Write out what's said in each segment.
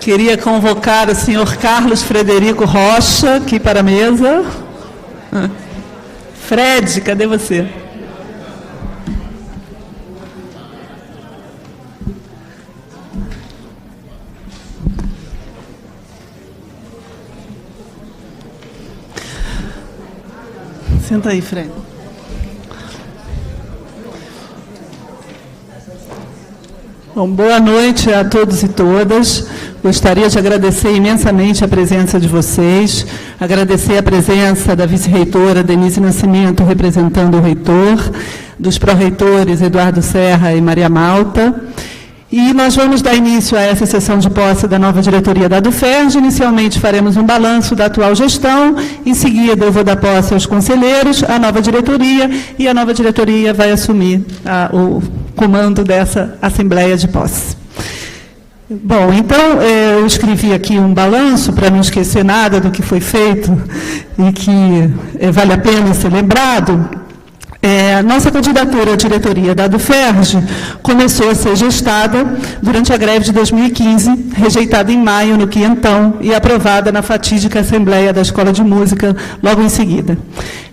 Queria convocar o senhor Carlos Frederico Rocha aqui para a mesa. Fred, cadê você? Senta aí, Fred. Bom, boa noite a todos e todas. Gostaria de agradecer imensamente a presença de vocês, agradecer a presença da vice-reitora Denise Nascimento, representando o reitor, dos pró-reitores Eduardo Serra e Maria Malta. E nós vamos dar início a essa sessão de posse da nova diretoria da DUFERJ. Inicialmente faremos um balanço da atual gestão, em seguida eu vou dar posse aos conselheiros, à nova diretoria, e a nova diretoria vai assumir o comando dessa assembleia de posse. Bom, então, eu escrevi aqui um balanço, para não esquecer nada do que foi feito, e que vale a pena ser lembrado. Nossa candidatura à diretoria da DUFERJ começou a ser gestada durante a greve de 2015, rejeitada em maio no Quinhentão e aprovada na fatídica Assembleia da Escola de Música logo em seguida.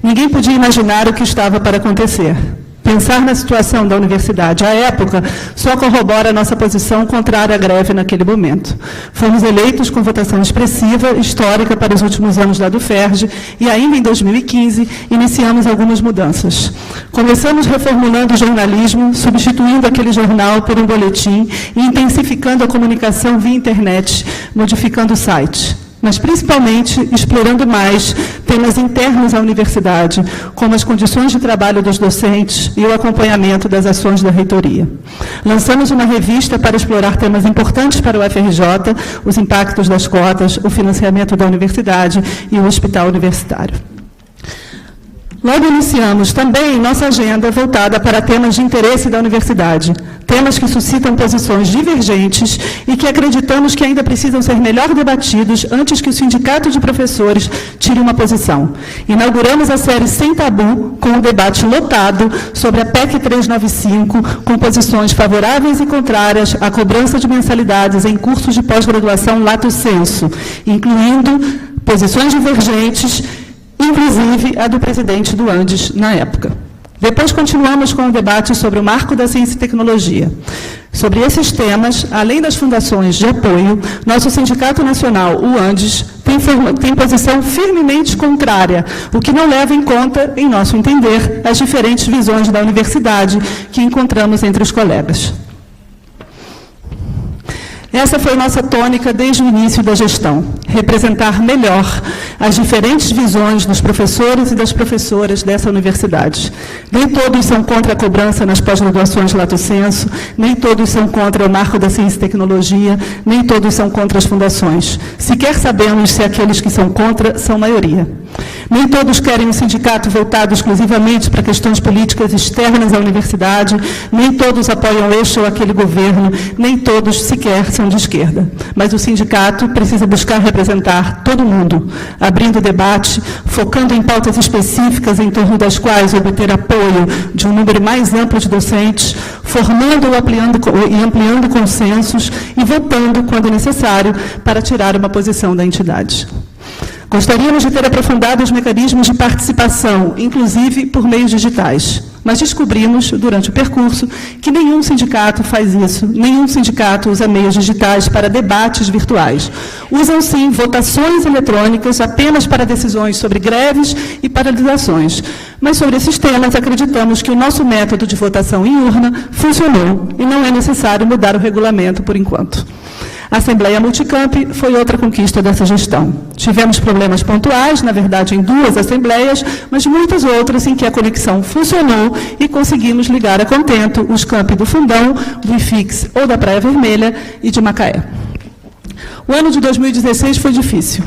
Ninguém podia imaginar o que estava para acontecer. Pensar na situação da universidade à época só corrobora a nossa posição contrária à greve naquele momento. Fomos eleitos com votação expressiva, histórica para os últimos anos da DUFERJ, e ainda em 2015 iniciamos algumas mudanças. Começamos reformulando o jornalismo, substituindo aquele jornal por um boletim e intensificando a comunicação via internet, modificando o site. Mas, principalmente, explorando mais temas internos à universidade, como as condições de trabalho dos docentes e o acompanhamento das ações da reitoria. Lançamos uma revista para explorar temas importantes para o UFRJ, os impactos das cotas, o financiamento da universidade e o hospital universitário. Logo iniciamos também nossa agenda voltada para temas de interesse da universidade, temas que suscitam posições divergentes e que acreditamos que ainda precisam ser melhor debatidos antes que o sindicato de professores tire uma posição. Inauguramos a série Sem Tabu, com um debate lotado sobre a PEC 395, com posições favoráveis e contrárias à cobrança de mensalidades em cursos de pós-graduação lato sensu, incluindo posições divergentes, inclusive a do presidente do Andes, na época. Depois continuamos com o debate sobre o marco da ciência e tecnologia. Sobre esses temas, além das fundações de apoio, nosso sindicato nacional, o Andes, tem posição firmemente contrária, o que não leva em conta, em nosso entender, as diferentes visões da universidade que encontramos entre os colegas. Essa foi nossa tônica desde o início da gestão, representar melhor as diferentes visões dos professores e das professoras dessa universidade. Nem todos são contra a cobrança nas pós-graduações lato sensu, nem todos são contra o marco da ciência e tecnologia, nem todos são contra as fundações. Sequer sabemos se aqueles que são contra são maioria. Nem todos querem um sindicato voltado exclusivamente para questões políticas externas à universidade, nem todos apoiam este ou aquele governo, nem todos sequer são de esquerda. Mas o sindicato precisa buscar representar todo mundo, abrindo debate, focando em pautas específicas em torno das quais obter apoio de um número mais amplo de docentes, formando e ampliando consensos e votando, quando necessário, para tirar uma posição da entidade. Gostaríamos de ter aprofundado os mecanismos de participação, inclusive por meios digitais, mas descobrimos, durante o percurso, que nenhum sindicato faz isso, nenhum sindicato usa meios digitais para debates virtuais. Usam, sim, votações eletrônicas apenas para decisões sobre greves e paralisações. Mas sobre esses temas, acreditamos que o nosso método de votação em urna funcionou e não é necessário mudar o regulamento por enquanto. A Assembleia Multicamp foi outra conquista dessa gestão. Tivemos problemas pontuais, na verdade, em 2 assembleias, mas muitas outras em que a conexão funcionou e conseguimos ligar a contento os campi do Fundão, do IFIX ou da Praia Vermelha e de Macaé. O ano de 2016 foi difícil.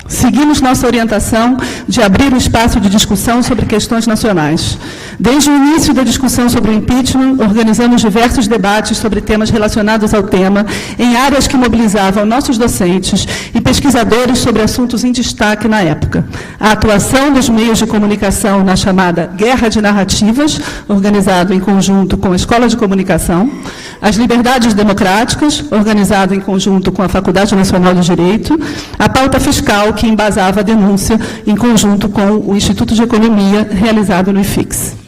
Seguimos nossa orientação de abrir o espaço de discussão sobre questões nacionais. Desde o início da discussão sobre o impeachment, organizamos diversos debates sobre temas relacionados ao tema, em áreas que mobilizavam nossos docentes e pesquisadores sobre assuntos em destaque na época. A atuação dos meios de comunicação na chamada Guerra de Narrativas, organizado em conjunto com a Escola de Comunicação, as Liberdades Democráticas, organizado em conjunto com a Faculdade Nacional de Direito, a pauta fiscal, que embasava a denúncia em conjunto com o Instituto de Economia, realizado no IFIX.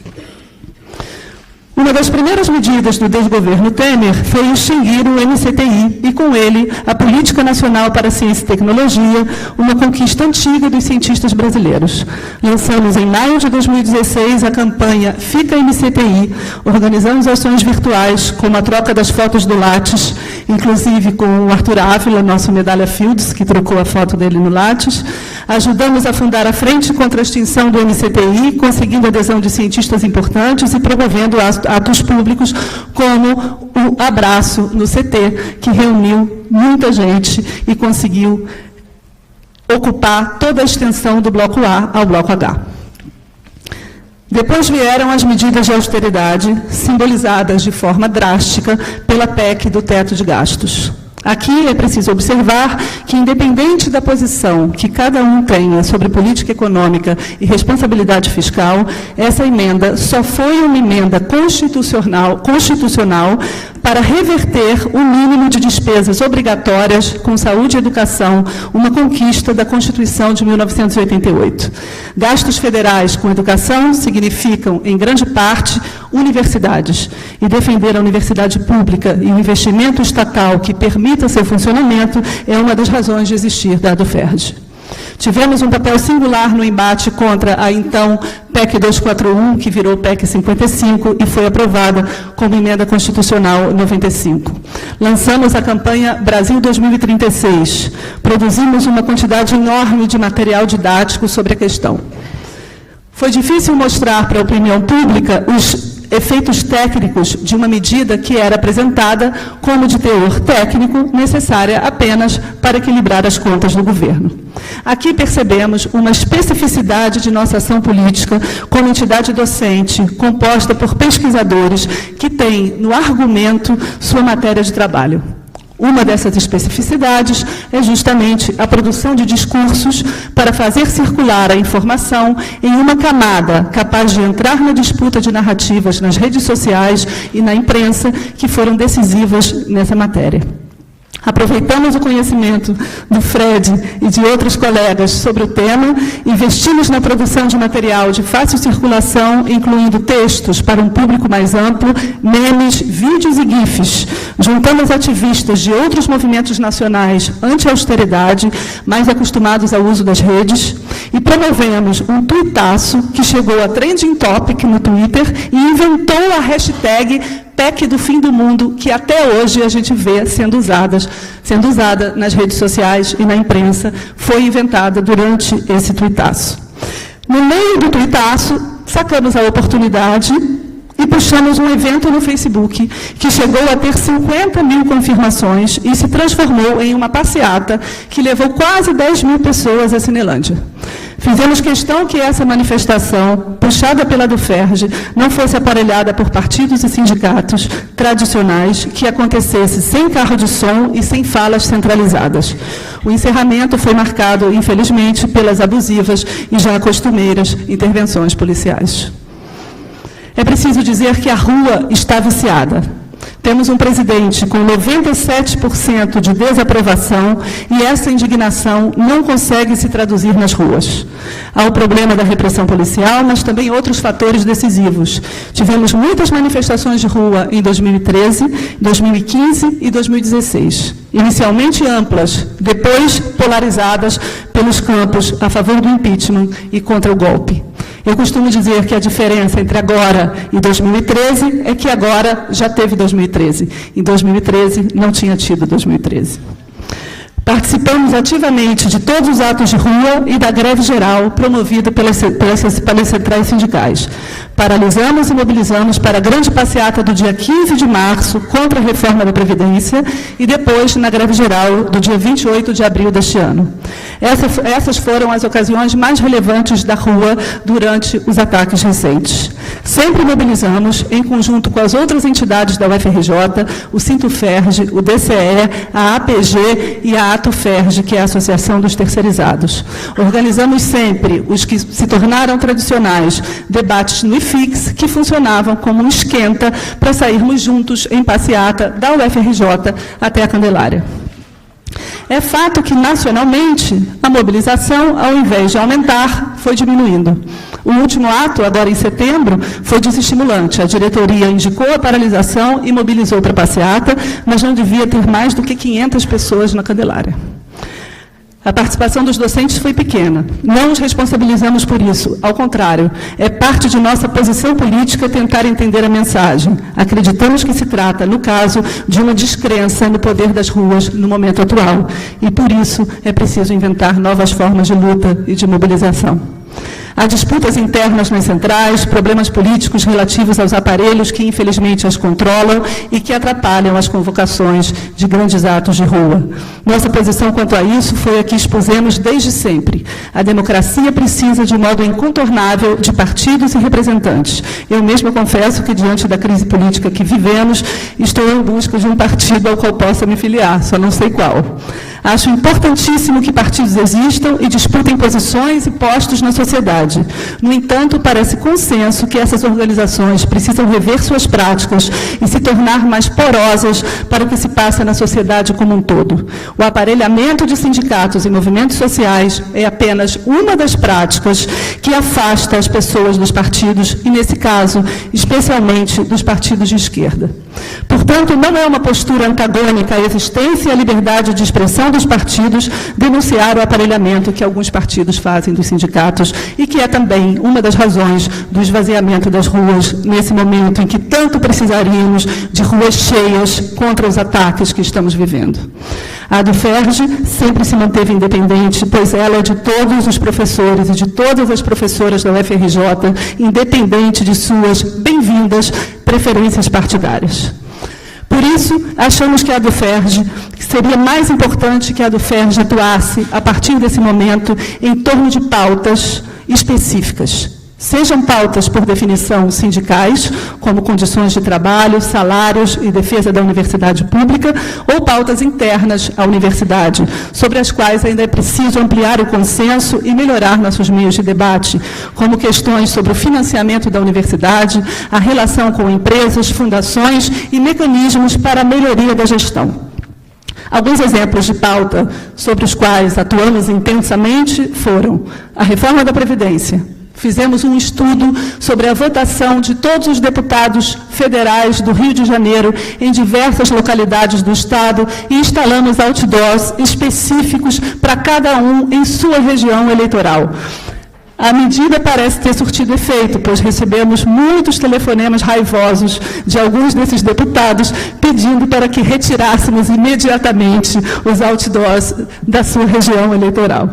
Uma das primeiras medidas do desgoverno Temer foi extinguir o MCTI e, com ele, a Política Nacional para a Ciência e Tecnologia, uma conquista antiga dos cientistas brasileiros. Lançamos, em maio de 2016, a campanha Fica MCTI, organizamos ações virtuais, como a troca das fotos do Lattes, inclusive com o Arthur Ávila, nosso medalha Fields, que trocou a foto dele no Lattes. Ajudamos a fundar a Frente contra a Extinção do MCTI, conseguindo adesão de cientistas importantes e promovendo atos públicos, como o Abraço no CT, que reuniu muita gente e conseguiu ocupar toda a extensão do Bloco A ao Bloco H. Depois vieram as medidas de austeridade, simbolizadas de forma drástica pela PEC do teto de gastos. Aqui é preciso observar que, independente da posição que cada um tenha sobre política econômica e responsabilidade fiscal, essa emenda só foi uma emenda constitucional para reverter o mínimo de despesas obrigatórias com saúde e educação, uma conquista da Constituição de 1988. Gastos federais com educação significam, em grande parte, universidades. E defender a universidade pública e o investimento estatal que permita seu funcionamento é uma das razões de existir da ADUFERJ. Tivemos um papel singular no embate contra a então PEC 241, que virou PEC 55 e foi aprovada como emenda constitucional 95. Lançamos a campanha Brasil 2036. Produzimos uma quantidade enorme de material didático sobre a questão. Foi difícil mostrar para a opinião pública os efeitos técnicos de uma medida que era apresentada como de teor técnico, necessária apenas para equilibrar as contas do governo. Aqui percebemos uma especificidade de nossa ação política como entidade docente, composta por pesquisadores que têm, no argumento, sua matéria de trabalho. Uma dessas especificidades é justamente a produção de discursos para fazer circular a informação em uma camada capaz de entrar na disputa de narrativas nas redes sociais e na imprensa, que foram decisivas nessa matéria. Aproveitamos o conhecimento do Fred e de outros colegas sobre o tema, investimos na produção de material de fácil circulação, incluindo textos para um público mais amplo, memes, vídeos e GIFs. Juntamos ativistas de outros movimentos nacionais anti-austeridade, mais acostumados ao uso das redes, e promovemos um tuitaço que chegou a trending topic no Twitter e inventou a hashtag PEC do fim do mundo, que até hoje a gente vê sendo usada nas redes sociais e na imprensa, foi inventada durante esse tuitaço. No meio do tuitaço, sacamos a oportunidade e puxamos um evento no Facebook, que chegou a ter 50 mil confirmações e se transformou em uma passeata que levou quase 10 mil pessoas a Cinelândia. Fizemos questão que essa manifestação, puxada pela ADUFERJ, não fosse aparelhada por partidos e sindicatos tradicionais, que acontecesse sem carro de som e sem falas centralizadas. O encerramento foi marcado, infelizmente, pelas abusivas e já costumeiras intervenções policiais. É preciso dizer que a rua está viciada. Temos um presidente com 97% de desaprovação e essa indignação não consegue se traduzir nas ruas. Há o problema da repressão policial, mas também outros fatores decisivos. Tivemos muitas manifestações de rua em 2013, 2015 e 2016. Inicialmente amplas, depois polarizadas pelos campos a favor do impeachment e contra o golpe. Eu costumo dizer que a diferença entre agora e 2013 é que agora já teve 2013. Em 2013 não tinha tido 2013. Participamos ativamente de todos os atos de rua e da greve geral promovida pelas centrais sindicais. Paralisamos e mobilizamos para a grande passeata do dia 15 de março contra a reforma da Previdência e depois na greve geral do dia 28 de abril deste ano. Essas foram as ocasiões mais relevantes da rua durante os ataques recentes. Sempre mobilizamos, em conjunto com as outras entidades da UFRJ, o Sintoferj, o DCE, a APG e a AtoFerj, que é a Associação dos Terceirizados. Organizamos sempre os que se tornaram tradicionais debates no IFIX, que funcionavam como um esquenta para sairmos juntos em passeata da UFRJ até a Candelária. É fato que, nacionalmente, a mobilização, ao invés de aumentar, foi diminuindo. O último ato, agora em setembro, foi desestimulante. A diretoria indicou a paralisação e mobilizou para a passeata, mas não devia ter mais do que 500 pessoas na Candelária. A participação dos docentes foi pequena. Não os responsabilizamos por isso. Ao contrário, é parte de nossa posição política tentar entender a mensagem. Acreditamos que se trata, no caso, de uma descrença no poder das ruas no momento atual. E, por isso, é preciso inventar novas formas de luta e de mobilização. Há disputas internas nas centrais, problemas políticos relativos aos aparelhos que, infelizmente, as controlam e que atrapalham as convocações de grandes atos de rua. Nossa posição quanto a isso foi a que expusemos desde sempre. A democracia precisa, de modo incontornável, de partidos e representantes. Eu mesma confesso que, diante da crise política que vivemos, estou em busca de um partido ao qual possa me filiar, só não sei qual. Acho importantíssimo que partidos existam e disputem posições e postos na sociedade. No entanto, parece consenso que essas organizações precisam rever suas práticas e se tornar mais porosas para o que se passa na sociedade como um todo. O aparelhamento de sindicatos e movimentos sociais é apenas uma das práticas que afasta as pessoas dos partidos e, nesse caso, especialmente dos partidos de esquerda. Portanto, não é uma postura antagônica à existência e à liberdade de expressão dos partidos denunciar o aparelhamento que alguns partidos fazem dos sindicatos e que é também uma das razões do esvaziamento das ruas nesse momento em que tanto precisaríamos de ruas cheias contra os ataques que estamos vivendo. A AtoFerj sempre se manteve independente, pois ela é de todos os professores e de todas as professoras da UFRJ, independente de suas bem-vindas preferências partidárias. Por isso, achamos que a AtoFerj seria mais importante que a AtoFerj atuasse, a partir desse momento, em torno de pautas específicas. Sejam pautas, por definição, sindicais, como condições de trabalho, salários e defesa da universidade pública, ou pautas internas à universidade, sobre as quais ainda é preciso ampliar o consenso e melhorar nossos meios de debate, como questões sobre o financiamento da universidade, a relação com empresas, fundações e mecanismos para a melhoria da gestão. Alguns exemplos de pauta sobre os quais atuamos intensamente foram a reforma da Previdência. Fizemos um estudo sobre a votação de todos os deputados federais do Rio de Janeiro em diversas localidades do Estado e instalamos outdoors específicos para cada um em sua região eleitoral. A medida parece ter surtido efeito, pois recebemos muitos telefonemas raivosos de alguns desses deputados pedindo para que retirássemos imediatamente os outdoors da sua região eleitoral.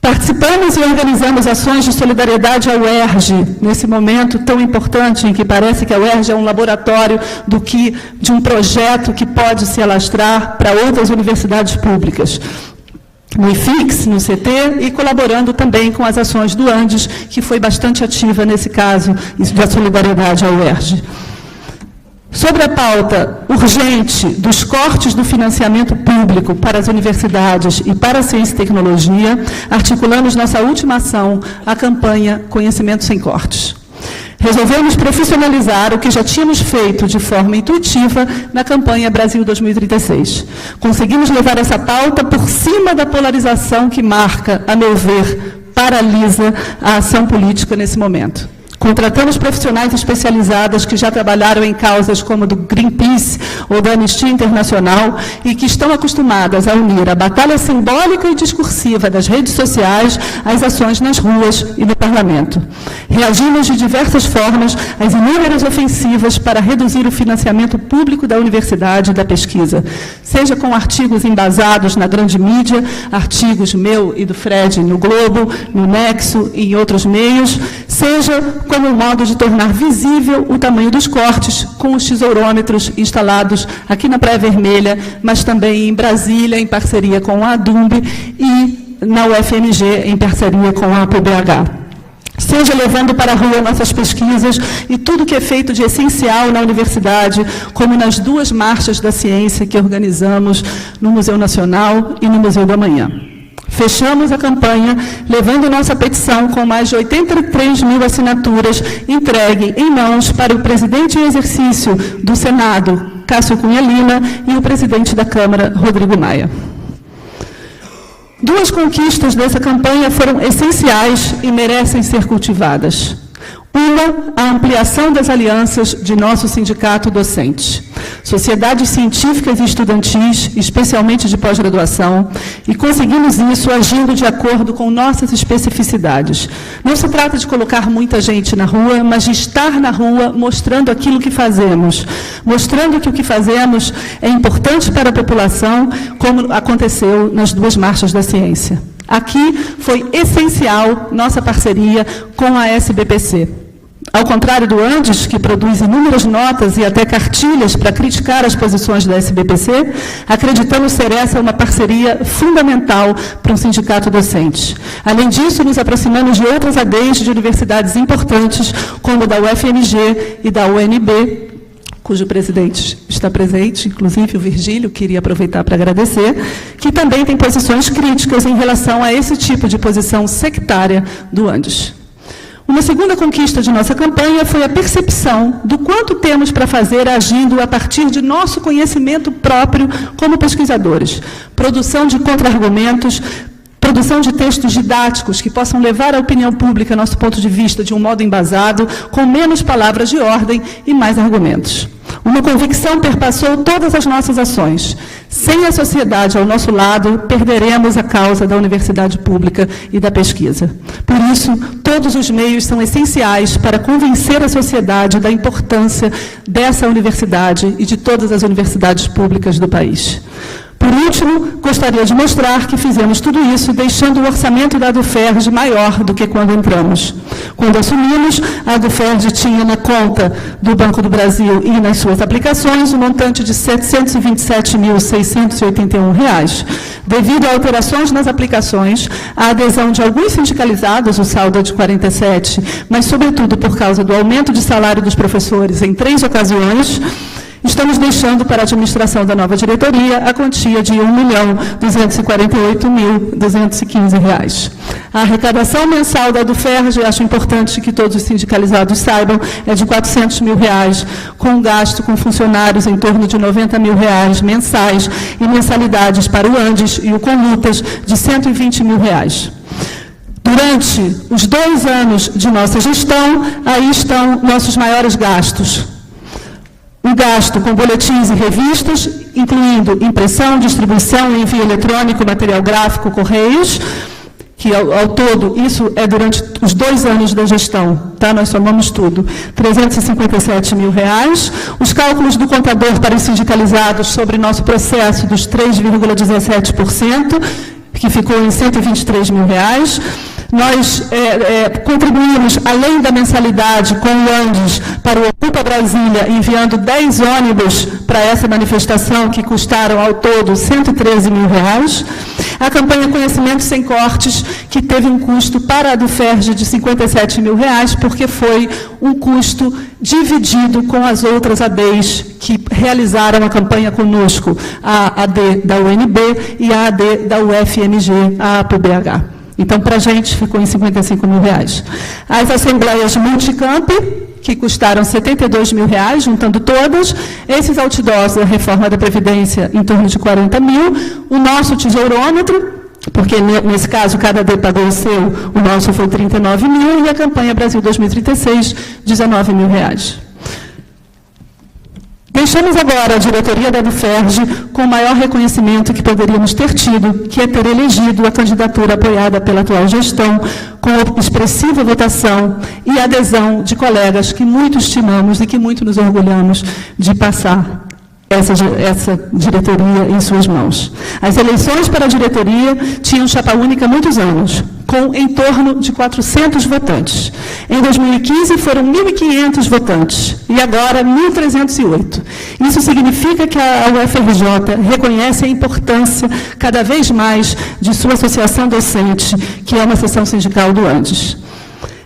Participamos e organizamos ações de solidariedade à UERJ, nesse momento tão importante em que parece que a UERJ é um laboratório de um projeto que pode se alastrar para outras universidades públicas. No IFIX, no CT, e colaborando também com as ações do Andes, que foi bastante ativa nesse caso da solidariedade à UERJ. Sobre a pauta urgente dos cortes do financiamento público para as universidades e para a ciência e tecnologia, articulamos nossa última ação, a campanha Conhecimento Sem Cortes. Resolvemos profissionalizar o que já tínhamos feito de forma intuitiva na campanha Brasil 2036. Conseguimos levar essa pauta por cima da polarização que marca, a meu ver, paralisa a ação política nesse momento. Contratamos profissionais especializadas que já trabalharam em causas como do Greenpeace ou da Anistia Internacional e que estão acostumadas a unir a batalha simbólica e discursiva das redes sociais às ações nas ruas e no Parlamento. Reagimos de diversas formas às inúmeras ofensivas para reduzir o financiamento público da universidade e da pesquisa, seja com artigos embasados na grande mídia, artigos meu e do Fred no Globo, no Nexo e em outros meios, seja como um modo de tornar visível o tamanho dos cortes com os tesourômetros instalados aqui na Praia Vermelha, mas também em Brasília, em parceria com a ADUMB, e na UFMG, em parceria com a APBH. Seja levando para a rua nossas pesquisas e tudo que é feito de essencial na universidade, como nas 2 marchas da ciência que organizamos no Museu Nacional e no Museu do Amanhã. Fechamos a campanha, levando nossa petição com mais de 83 mil assinaturas entregue em mãos para o presidente em exercício do Senado, Cássio Cunha Lima, e o presidente da Câmara, Rodrigo Maia. 2 conquistas dessa campanha foram essenciais e merecem ser cultivadas. Uma, a ampliação das alianças de nosso sindicato docente. Sociedades científicas e estudantis, especialmente de pós-graduação, e conseguimos isso agindo de acordo com nossas especificidades. Não se trata de colocar muita gente na rua, mas de estar na rua mostrando aquilo que fazemos, mostrando que o que fazemos é importante para a população, como aconteceu nas 2 marchas da ciência. Aqui foi essencial nossa parceria com a SBPC. Ao contrário do Andes, que produz inúmeras notas e até cartilhas para criticar as posições da SBPC, acreditamos ser essa uma parceria fundamental para um sindicato docente. Além disso, nos aproximamos de outras ADs de universidades importantes, como da UFMG e da UNB, cujo presidente está presente, inclusive o Virgílio, queria aproveitar para agradecer, que também tem posições críticas em relação a esse tipo de posição sectária do Andes. Uma segunda conquista de nossa campanha foi a percepção do quanto temos para fazer agindo a partir de nosso conhecimento próprio como pesquisadores. Produção de contra-argumentos, produção de textos didáticos que possam levar à opinião pública nosso ponto de vista de um modo embasado, com menos palavras de ordem e mais argumentos. Uma convicção perpassou todas as nossas ações. Sem a sociedade ao nosso lado, perderemos a causa da universidade pública e da pesquisa. Por isso, todos os meios são essenciais para convencer a sociedade da importância dessa universidade e de todas as universidades públicas do país. Por último, gostaria de mostrar que fizemos tudo isso deixando o orçamento da ADUFERJ maior do que quando entramos. Quando assumimos, a ADUFERJ tinha na conta do Banco do Brasil e nas suas aplicações um montante de R$ 727.681. Devido a alterações nas aplicações, a adesão de alguns sindicalizados, o saldo é de 47, mas, sobretudo, por causa do aumento de salário dos professores em 3 ocasiões, estamos deixando para a administração da nova diretoria a quantia de R$ 1.248.215. A arrecadação mensal da ADUFERJ, acho importante que todos os sindicalizados saibam, é de R$ 400 mil, com gasto com funcionários em torno de R$ 90 mil mensais e mensalidades para o Andes e o Conlutas de R$ 120 mil. Durante os 2 anos de nossa gestão, aí estão nossos maiores gastos. O gasto com boletins e revistas, incluindo impressão, distribuição, envio eletrônico, material gráfico, correios, que ao todo, isso é durante os 2 anos da gestão, tá? Nós somamos tudo, R$ 357 mil. Os cálculos do contador para os sindicalizados sobre nosso processo dos 3,17%, que ficou em R$ 123 mil. Nós contribuímos, além da mensalidade, com o Andes para o Ocupa Brasília, enviando 10 ônibus para essa manifestação, que custaram ao todo R$ 113 mil. A campanha Conhecimento Sem Cortes, que teve um custo para a ADUFERJ de R$ 57 mil, porque foi um custo dividido com as outras ADs que realizaram a campanha conosco, a AD da UNB e a AD da UFMG, a APBH. Então, para a gente, ficou em R$ 55 mil. As assembleias Multicamp, que custaram R$ 72 mil, juntando todas. Esses outdoors da reforma da Previdência, em torno de R$ 40 mil. O nosso tesourômetro, porque nesse caso cada AD pagou o seu, o nosso foi 39 mil, e a campanha Brasil 2036, 19 mil reais. Deixamos agora a diretoria da UFERJ com o maior reconhecimento que poderíamos ter tido, que é ter elegido a candidatura apoiada pela atual gestão, com expressiva votação e adesão de colegas que muito estimamos e que muito nos orgulhamos de passar essa diretoria em suas mãos. As eleições para a diretoria tinham chapa única há muitos anos, com em torno de 400 votantes. Em 2015 foram 1.500 votantes e agora 1.308. Isso significa que a UFRJ reconhece a importância cada vez mais de sua associação docente, que é uma seção sindical do Andes.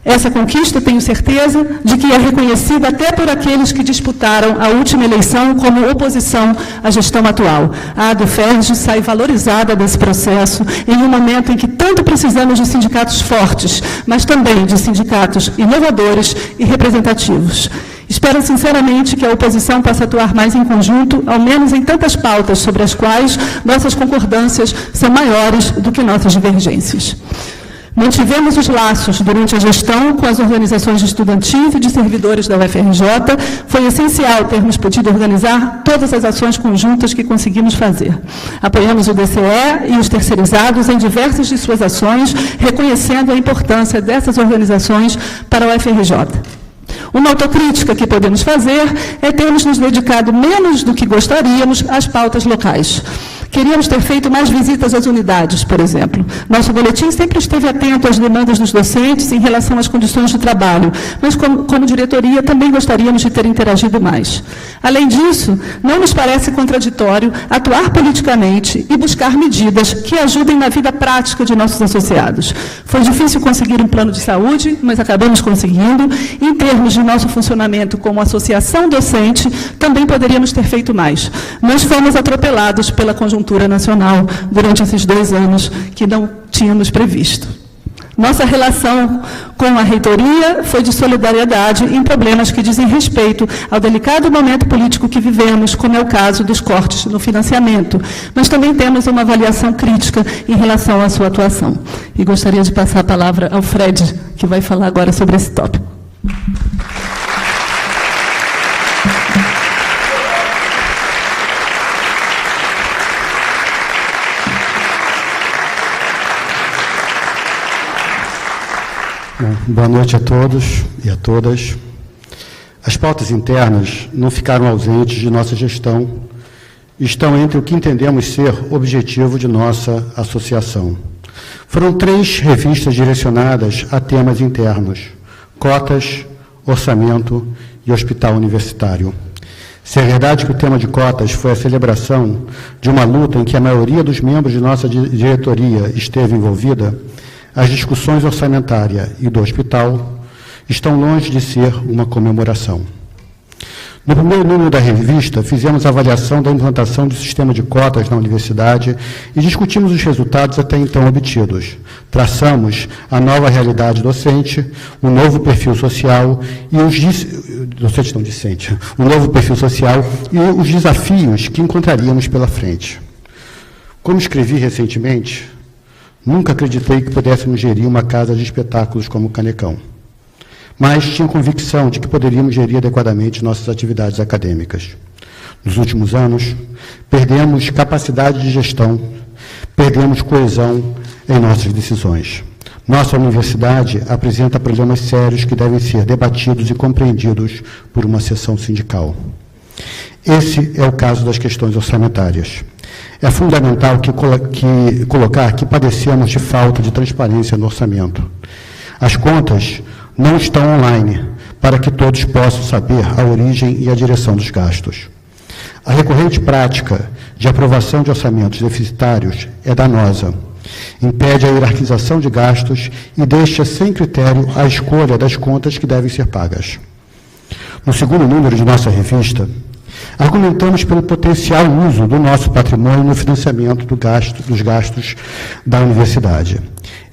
Essa conquista, tenho certeza, de que é reconhecida até por aqueles que disputaram a última eleição como oposição à gestão atual. A UFERJ sai valorizada desse processo em um momento em que tanto precisamos de sindicatos fortes, mas também de sindicatos inovadores e representativos. Espero sinceramente que a oposição possa atuar mais em conjunto, ao menos em tantas pautas sobre as quais nossas concordâncias são maiores do que nossas divergências. Mantivemos os laços durante a gestão com as organizações estudantis e de servidores da UFRJ. Foi essencial termos podido organizar todas as ações conjuntas que conseguimos fazer. Apoiamos o DCE e os terceirizados em diversas de suas ações, reconhecendo a importância dessas organizações para a UFRJ. Uma autocrítica que podemos fazer é termos nos dedicado menos do que gostaríamos às pautas locais. Queríamos ter feito mais visitas às unidades, por exemplo. Nosso boletim sempre esteve atento às demandas dos docentes em relação às condições de trabalho, mas como diretoria também gostaríamos de ter interagido mais. Além disso, não nos parece contraditório atuar politicamente e buscar medidas que ajudem na vida prática de nossos associados. Foi difícil conseguir um plano de saúde, mas acabamos conseguindo. Em termos de nosso funcionamento como associação docente, também poderíamos ter feito mais. Mas fomos atropelados pela conjuntura nacional durante esses 2 anos que não tínhamos previsto. Nossa relação com a reitoria foi de solidariedade em problemas que dizem respeito ao delicado momento político que vivemos, como é o caso dos cortes no financiamento, mas também temos uma avaliação crítica em relação à sua atuação. E gostaria de passar a palavra ao Fred, que vai falar agora sobre esse tópico. Bom, boa noite a todos e a todas. As pautas internas não ficaram ausentes de nossa gestão, estão entre o que entendemos ser objetivo de nossa associação. Foram 3 revistas direcionadas a temas internos: cotas, orçamento e hospital universitário. Se é verdade que o tema de cotas foi a celebração de uma luta em que a maioria dos membros de nossa diretoria esteve envolvida, as discussões orçamentárias e do hospital estão longe de ser uma comemoração. No primeiro número da revista, fizemos a avaliação da implantação do sistema de cotas na universidade e discutimos os resultados até então obtidos. Traçamos a nova realidade docente, o novo perfil social e os desafios que encontraríamos pela frente. Como escrevi recentemente, nunca acreditei que pudéssemos gerir uma casa de espetáculos como o Canecão, mas tinha convicção de que poderíamos gerir adequadamente nossas atividades acadêmicas. Nos últimos anos, perdemos capacidade de gestão, perdemos coesão em nossas decisões. Nossa universidade apresenta problemas sérios que devem ser debatidos e compreendidos por uma seção sindical. Esse é o caso das questões orçamentárias. É fundamental colocar que padecemos de falta de transparência no orçamento. As contas não estão online para que todos possam saber a origem e a direção dos gastos. A recorrente prática de aprovação de orçamentos deficitários é danosa, impede a hierarquização de gastos e deixa sem critério a escolha das contas que devem ser pagas. No segundo número de nossa revista, Argumentamos pelo potencial uso do nosso patrimônio no financiamento dos gastos da universidade.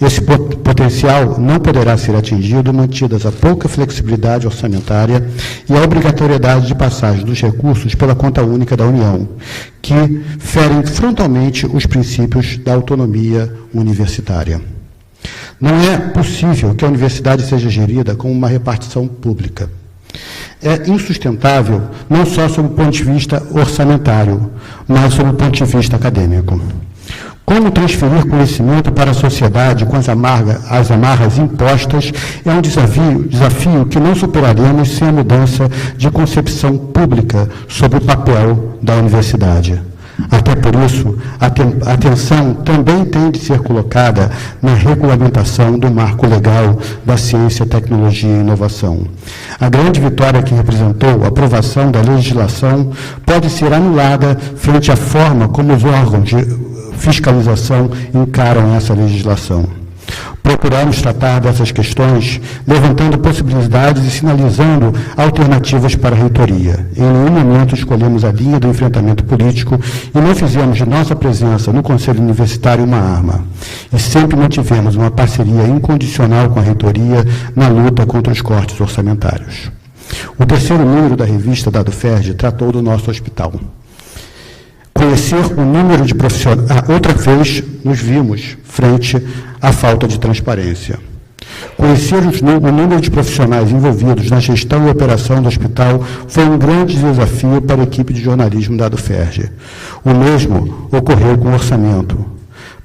Esse potencial não poderá ser atingido mantidas a pouca flexibilidade orçamentária e a obrigatoriedade de passagem dos recursos pela conta única da União, que ferem frontalmente os princípios da autonomia universitária. Não é possível que a universidade seja gerida com uma repartição pública. É insustentável não só sob o ponto de vista orçamentário, mas sob o ponto de vista acadêmico. Como transferir conhecimento para a sociedade com as amarras impostas é um desafio que não superaremos sem a mudança de concepção pública sobre o papel da universidade. Até por isso, a atenção também tem de ser colocada na regulamentação do marco legal da ciência, tecnologia e inovação. A grande vitória que representou a aprovação da legislação pode ser anulada frente à forma como os órgãos de fiscalização encaram essa legislação. Procuramos tratar dessas questões, levantando possibilidades e sinalizando alternativas para a reitoria. Em nenhum momento escolhemos a linha do enfrentamento político e não fizemos de nossa presença no Conselho Universitário uma arma. E sempre mantivemos uma parceria incondicional com a reitoria na luta contra os cortes orçamentários. O terceiro número da revista Dado Ferge tratou do nosso hospital. Conhecer o número de profissionais. Outra vez nos vimos frente à falta de transparência. Conhecer o número de profissionais envolvidos na gestão e operação do hospital foi um grande desafio para a equipe de jornalismo da Ferge. O mesmo ocorreu com o orçamento.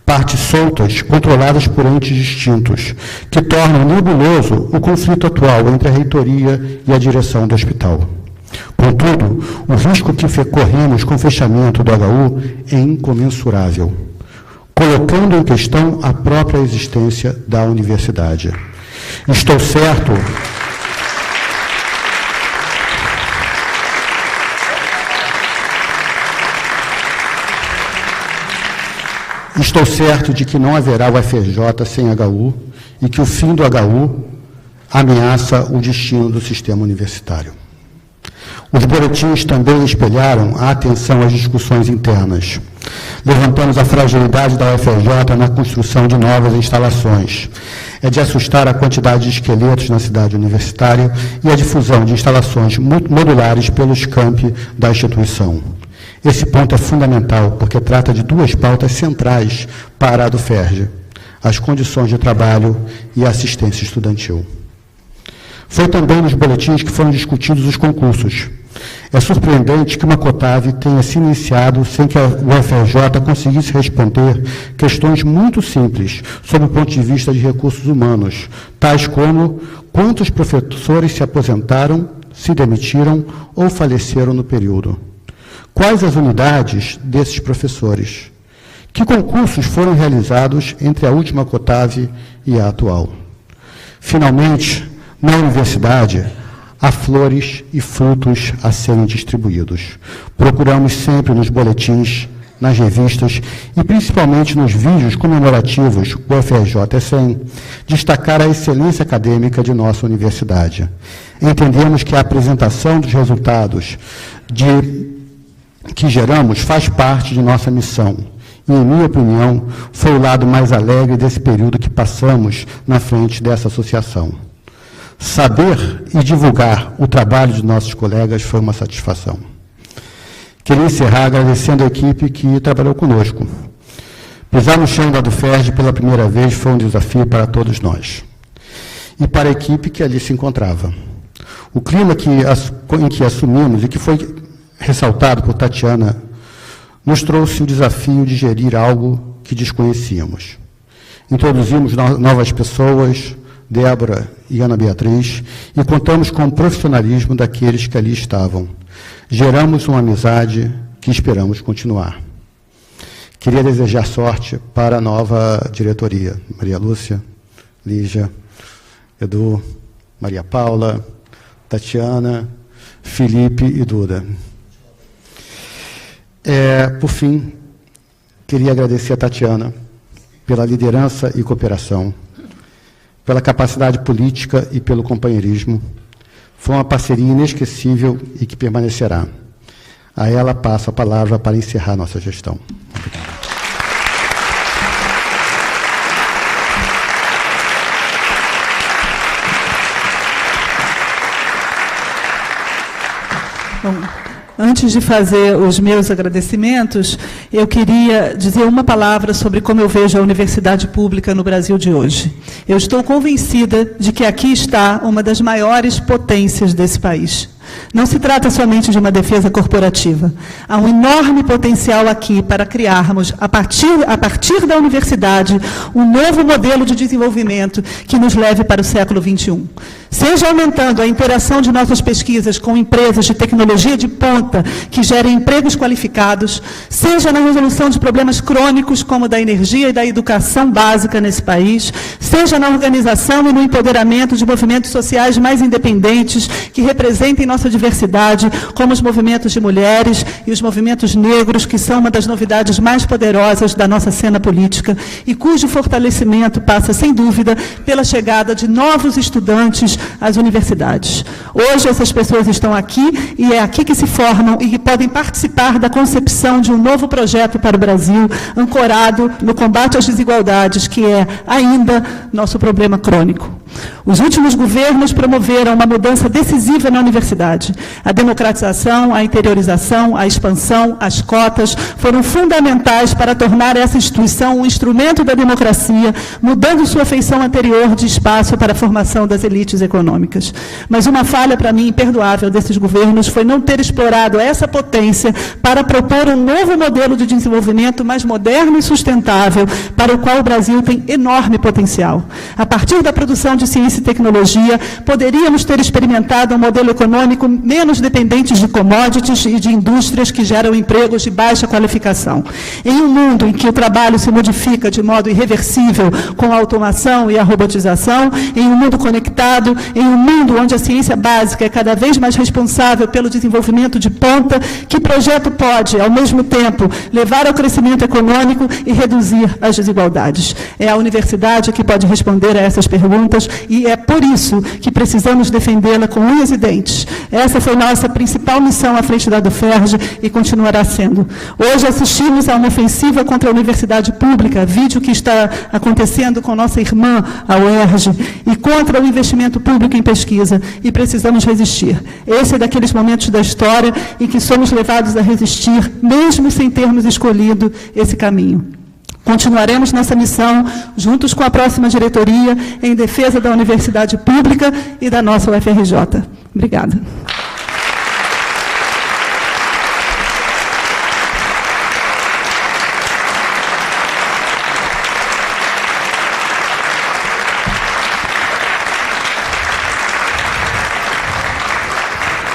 Partes soltas, controladas por entes distintos, que tornam nebuloso o conflito atual entre a reitoria e a direção do hospital. Contudo, o risco que corremos com o fechamento do HU é incomensurável, colocando em questão a própria existência da universidade. Estou certo de que não haverá o FRJ sem HU e que o fim do HU ameaça o destino do sistema universitário. Os boletins também espelharam a atenção às discussões internas. Levantamos a fragilidade da UFRJ na construção de novas instalações. É de assustar a quantidade de esqueletos na cidade universitária e a difusão de instalações modulares pelos campi da instituição. Esse ponto é fundamental, porque trata de duas pautas centrais para a Ferge: as condições de trabalho e a assistência estudantil. Foi também nos boletins que foram discutidos os concursos. É surpreendente que uma COTAV tenha se iniciado sem que a UFRJ conseguisse responder questões muito simples sob o ponto de vista de recursos humanos, tais como quantos professores se aposentaram, se demitiram ou faleceram no período. Quais as unidades desses professores? Que concursos foram realizados entre a última COTAV e a atual? Finalmente, na universidade, há flores e frutos a serem distribuídos. Procuramos sempre nos boletins, nas revistas e principalmente nos vídeos comemorativos do UFRJ-100, destacar a excelência acadêmica de nossa universidade. Entendemos que a apresentação dos resultados que geramos faz parte de nossa missão. E, em minha opinião, foi o lado mais alegre desse período que passamos na frente dessa associação. Saber e divulgar o trabalho de nossos colegas foi uma satisfação. Queria encerrar agradecendo a equipe que trabalhou conosco. Pisar no chão da Ferge pela primeira vez foi um desafio para todos nós. E para a equipe que ali se encontrava. O clima em que assumimos e que foi ressaltado por Tatiana nos trouxe o desafio de gerir algo que desconhecíamos. Introduzimos novas pessoas, Débora e Ana Beatriz, e contamos com o profissionalismo daqueles que ali estavam. Geramos uma amizade que esperamos continuar. Queria desejar sorte para a nova diretoria. Maria Lúcia, Lígia, Edu, Maria Paula, Tatiana, Felipe e Duda. Por fim, queria agradecer a Tatiana pela liderança e cooperação, pela capacidade política e pelo companheirismo. Foi uma parceria inesquecível e que permanecerá. A ela passo a palavra para encerrar nossa gestão. Obrigado. Bom, antes de fazer os meus agradecimentos, eu queria dizer uma palavra sobre como eu vejo a universidade pública no Brasil de hoje. Eu estou convencida de que aqui está uma das maiores potências desse país. Não se trata somente de uma defesa corporativa. Há um enorme potencial aqui para criarmos, a partir da universidade, um novo modelo de desenvolvimento que nos leve para o século XXI. Seja aumentando a interação de nossas pesquisas com empresas de tecnologia de ponta que gerem empregos qualificados, seja na resolução de problemas crônicos como o da energia e da educação básica nesse país, seja na organização e no empoderamento de movimentos sociais mais independentes que representem nossa diversidade, como os movimentos de mulheres e os movimentos negros, que são uma das novidades mais poderosas da nossa cena política e cujo fortalecimento passa, sem dúvida, pela chegada de novos estudantes às universidades. Hoje, essas pessoas estão aqui e é aqui que se formam e que podem participar da concepção de um novo projeto para o Brasil, ancorado no combate às desigualdades, que é ainda nosso problema crônico. Os últimos governos promoveram uma mudança decisiva na universidade. A democratização, a interiorização, a expansão, as cotas foram fundamentais para tornar essa instituição um instrumento da democracia, mudando sua feição anterior de espaço para a formação das elites econômicas. Mas uma falha, para mim, imperdoável desses governos foi não ter explorado essa potência para propor um novo modelo de desenvolvimento mais moderno e sustentável, para o qual o Brasil tem enorme potencial. A partir da produção de ciência e tecnologia, poderíamos ter experimentado um modelo econômico menos dependente de commodities e de indústrias que geram empregos de baixa qualificação. Em um mundo em que o trabalho se modifica de modo irreversível com a automação e a robotização, em um mundo conectado, em um mundo onde a ciência básica é cada vez mais responsável pelo desenvolvimento de ponta, que projeto pode, ao mesmo tempo, levar ao crescimento econômico e reduzir as desigualdades? É a universidade que pode responder a essas perguntas e é por isso que precisamos defendê-la com unhas e dentes. Essa foi nossa principal missão à frente da DUFERJ e continuará sendo. Hoje assistimos a uma ofensiva contra a universidade pública, vídeo que está acontecendo com nossa irmã, a UERJ, e contra o investimento público em pesquisa, e precisamos resistir. Esse é daqueles momentos da história em que somos levados a resistir, mesmo sem termos escolhido esse caminho. Continuaremos nessa missão, juntos com a próxima diretoria, em defesa da universidade pública e da nossa UFRJ. Obrigada.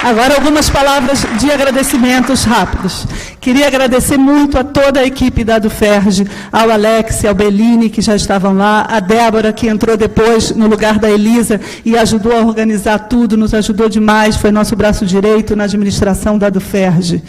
Agora, algumas palavras de agradecimentos rápidos. Queria agradecer muito a toda a equipe da DUFERJ, ao Alex, ao Bellini, que já estavam lá, a Débora, que entrou depois no lugar da Elisa e ajudou a organizar tudo, nos ajudou demais, foi nosso braço direito na administração da DUFERJ.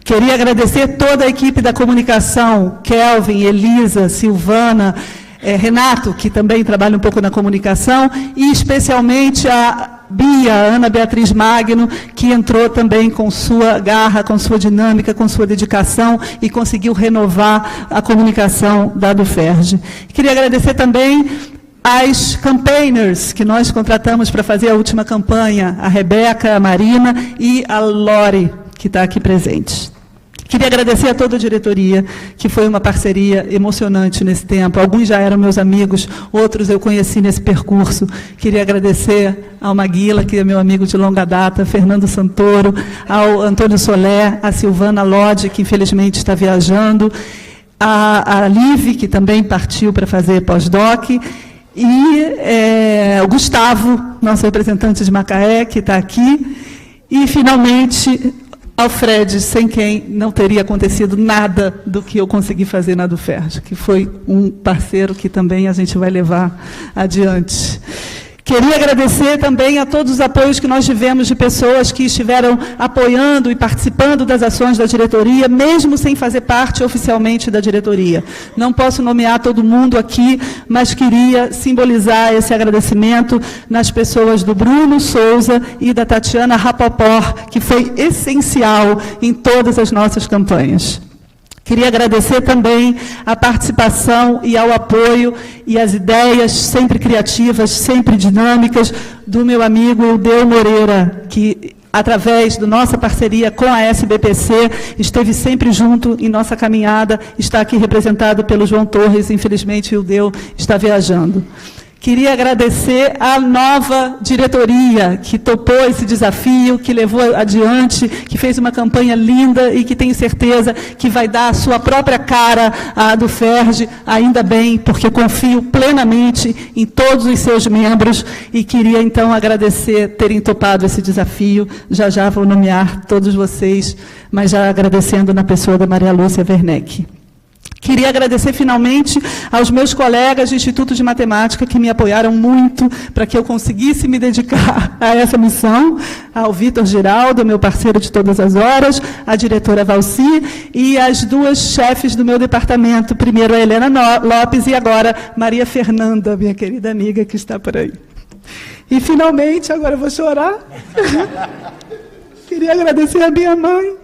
Queria agradecer toda a equipe da comunicação, Kelvin, Elisa, Silvana, Renato, que também trabalha um pouco na comunicação, e especialmente a Bia, a Ana Beatriz Magno, que entrou também com sua garra, com sua dinâmica, com sua dedicação e conseguiu renovar a comunicação da DUFERJ. Queria agradecer também as campaigners que nós contratamos para fazer a última campanha, a Rebeca, a Marina e a Lori, que está aqui presente. Queria agradecer a toda a diretoria, que foi uma parceria emocionante nesse tempo. Alguns já eram meus amigos, outros eu conheci nesse percurso. Queria agradecer ao Maguila, que é meu amigo de longa data, Fernando Santoro, ao Antônio Solé, a Silvana Lodge, que infelizmente está viajando, a Liv, que também partiu para fazer pós-doc, e o Gustavo, nosso representante de Macaé, que está aqui, e, finalmente, ao Fred, sem quem não teria acontecido nada do que eu consegui fazer na DUFERJ, que foi um parceiro que também a gente vai levar adiante. Queria agradecer também a todos os apoios que nós tivemos de pessoas que estiveram apoiando e participando das ações da diretoria, mesmo sem fazer parte oficialmente da diretoria. Não posso nomear todo mundo aqui, mas queria simbolizar esse agradecimento nas pessoas do Bruno Souza e da Tatiana Rapoport, que foi essencial em todas as nossas campanhas. Queria agradecer também a participação e ao apoio e as ideias sempre criativas, sempre dinâmicas, do meu amigo Eudeu Moreira, que, através da nossa parceria com a SBPC, esteve sempre junto em nossa caminhada, está aqui representado pelo João Torres, infelizmente o Eudeu está viajando. Queria agradecer à nova diretoria que topou esse desafio, que levou adiante, que fez uma campanha linda e que tenho certeza que vai dar a sua própria cara à do FERJ, ainda bem, porque confio plenamente em todos os seus membros e queria, então, agradecer terem topado esse desafio. Já vou nomear todos vocês, mas já agradecendo na pessoa da Maria Lúcia Werneck. Queria agradecer, finalmente, aos meus colegas do Instituto de Matemática, que me apoiaram muito para que eu conseguisse me dedicar a essa missão, ao Vitor Giraldo, meu parceiro de todas as horas, à diretora Valci e as duas chefes do meu departamento, primeiro a Helena Lopes e agora Maria Fernanda, minha querida amiga, que está por aí. E, finalmente, agora eu vou chorar, queria agradecer a minha mãe,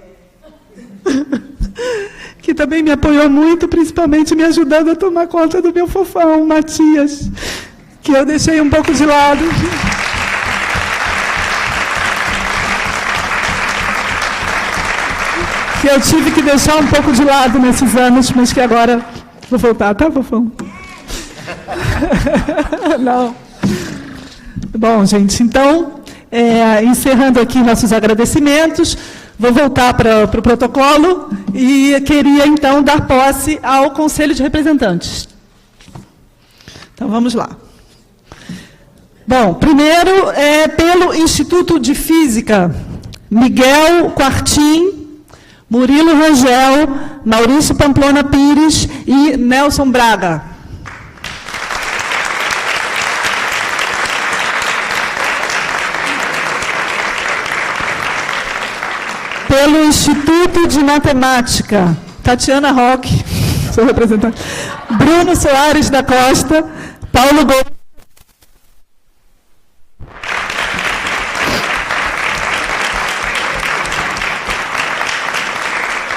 que também me apoiou muito, principalmente me ajudando a tomar conta do meu fofão, Matias, que eu deixei um pouco de lado. Que eu tive que deixar um pouco de lado nesses anos, mas que agora vou voltar, tá, fofão? Não. Bom, gente, então, encerrando aqui nossos agradecimentos, vou voltar para o protocolo e queria, então, dar posse ao Conselho de Representantes. Então, vamos lá. Bom, primeiro, pelo Instituto de Física, Miguel Quartim, Murilo Rangel, Maurício Pamplona Pires e Nelson Braga. Pelo Instituto de Matemática, Tatiana Roque, sou representante, Bruno Soares da Costa, Paulo Gomes.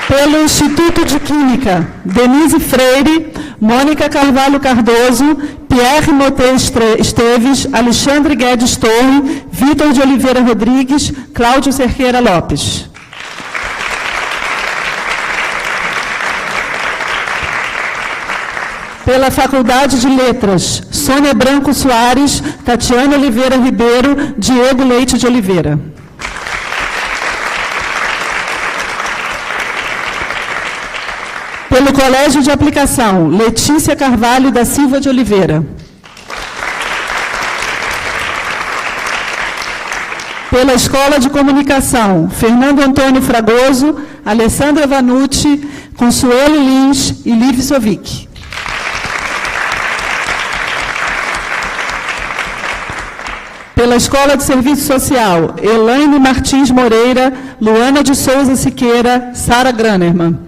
Pelo Instituto de Química, Denise Freire, Mônica Carvalho Cardoso, Pierre Motet Esteves, Alexandre Guedes Torre, Vitor de Oliveira Rodrigues, Cláudio Cerqueira Lopes. Pela Faculdade de Letras, Sônia Branco Soares, Tatiana Oliveira Ribeiro, Diego Leite de Oliveira. Pelo Colégio de Aplicação, Letícia Carvalho da Silva de Oliveira. Pela Escola de Comunicação, Fernando Antônio Fragoso, Alessandra Vanucci, Consuelo Lins e Liv Sovic. Pela Escola de Serviço Social, Elaine Martins Moreira, Luana de Souza Siqueira, Sara Granerman.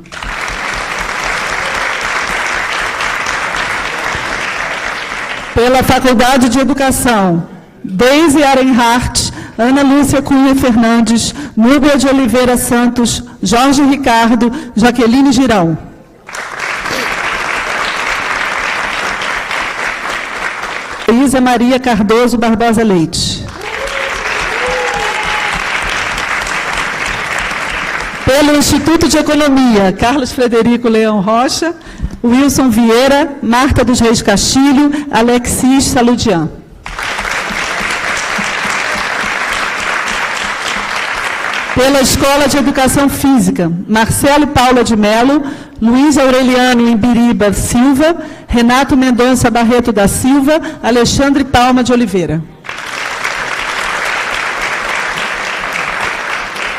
Pela Faculdade de Educação, Deise Arenhart, Ana Lúcia Cunha Fernandes, Núbia de Oliveira Santos, Jorge Ricardo, Jaqueline Girão. Isa Maria Cardoso Barbosa Leite. Pelo Instituto de Economia, Carlos Frederico Leão Rocha, Wilson Vieira, Marta dos Reis Castilho, Alexis Saludian. Pela Escola de Educação Física, Marcelo Paula de Melo, Luiz Aureliano Imbiriba Silva, Renato Mendonça Barreto da Silva, Alexandre Palma de Oliveira.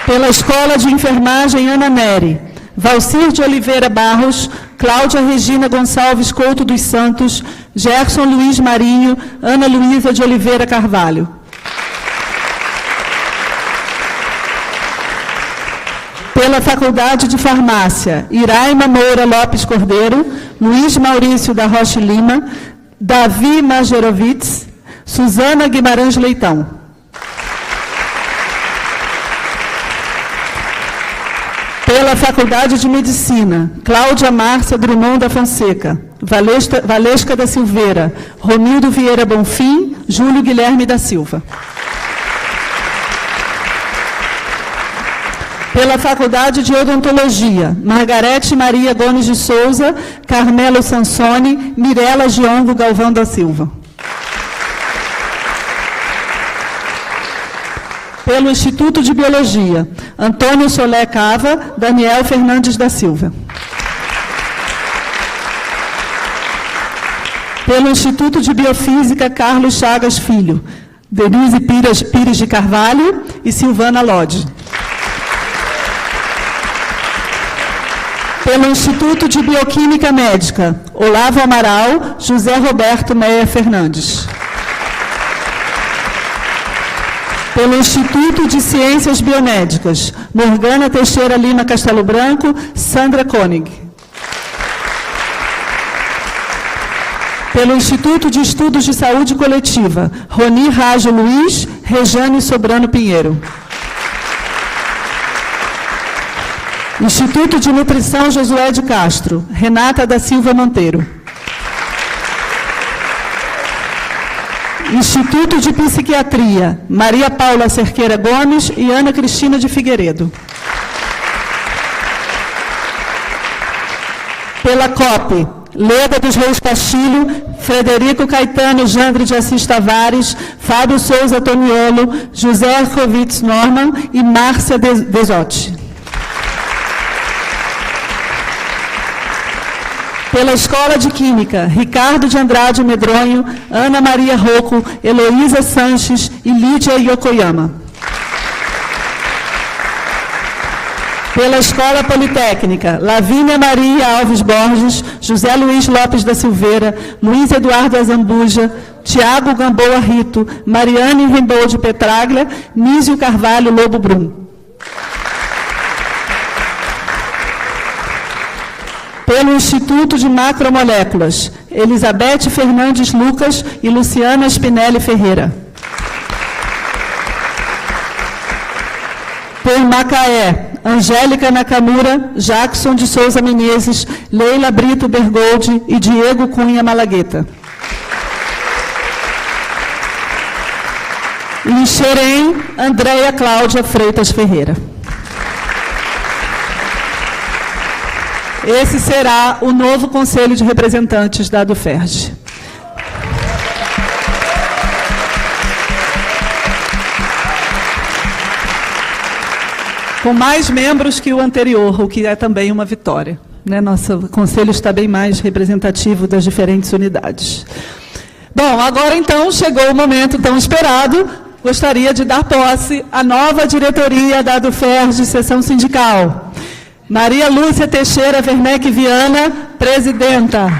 Pela Escola de Enfermagem Ana Nery, Valcir de Oliveira Barros, Cláudia Regina Gonçalves Couto dos Santos, Gerson Luiz Marinho, Ana Luísa de Oliveira Carvalho. Pela Faculdade de Farmácia, Iraima Moura Lopes Cordeiro, Luiz Maurício da Rocha Lima, Davi Majerovitz, Suzana Guimarães Leitão. Pela Faculdade de Medicina, Cláudia Márcia Drummond da Fonseca, Valesca da Silveira, Romildo Vieira Bonfim, Júlio Guilherme da Silva. Pela Faculdade de Odontologia, Margarete Maria Gomes de Souza, Carmelo Sansone, Mirela Giongo Galvão da Silva. Pelo Instituto de Biologia, Antônio Solé Cava, Daniel Fernandes da Silva. Pelo Instituto de Biofísica, Carlos Chagas Filho, Denise Pires de Carvalho e Silvana Lodge. Pelo Instituto de Bioquímica Médica, Olavo Amaral, José Roberto Meia Fernandes. Pelo Instituto de Ciências Biomédicas, Morgana Teixeira Lima Castelo Branco, Sandra Koenig. Pelo Instituto de Estudos de Saúde Coletiva, Roni Rajo Luiz, Rejane Sobrano Pinheiro. Instituto de Nutrição Josué de Castro, Renata da Silva Monteiro. Instituto de Psiquiatria, Maria Paula Cerqueira Gomes e Ana Cristina de Figueiredo. Pela COP, Leda dos Reis Castilho, Frederico Caetano Jandre de Assis Tavares, Fábio Souza Toniolo, José Arcovitz Norman e Márcia Desotti. Pela Escola de Química, Ricardo de Andrade Medronho, Ana Maria Rocco, Heloísa Sanches e Lídia Yokoyama. Pela Escola Politécnica, Lavínia Maria Alves Borges, José Luiz Lopes da Silveira, Luiz Eduardo Azambuja, Tiago Gamboa Rito, Mariane Rimbaud Petraglia, Nísio Carvalho Lobo Brum. Pelo Instituto de Macromoléculas, Elizabeth Fernandes Lucas e Luciana Spinelli Ferreira. Por Macaé, Angélica Nakamura, Jackson de Souza Menezes, Leila Brito Bergoldi e Diego Cunha Malagueta. Em Xerém, Andréia Cláudia Freitas Ferreira. Esse será o novo Conselho de Representantes da ADUFERJ. Com mais membros que o anterior, o que é também uma vitória, né? Nosso Conselho está bem mais representativo das diferentes unidades. Bom, agora então chegou o momento tão esperado. Gostaria de dar posse à nova diretoria da ADUFERJ, Seção Sindical. Maria Lúcia Teixeira Werneck Viana, presidenta.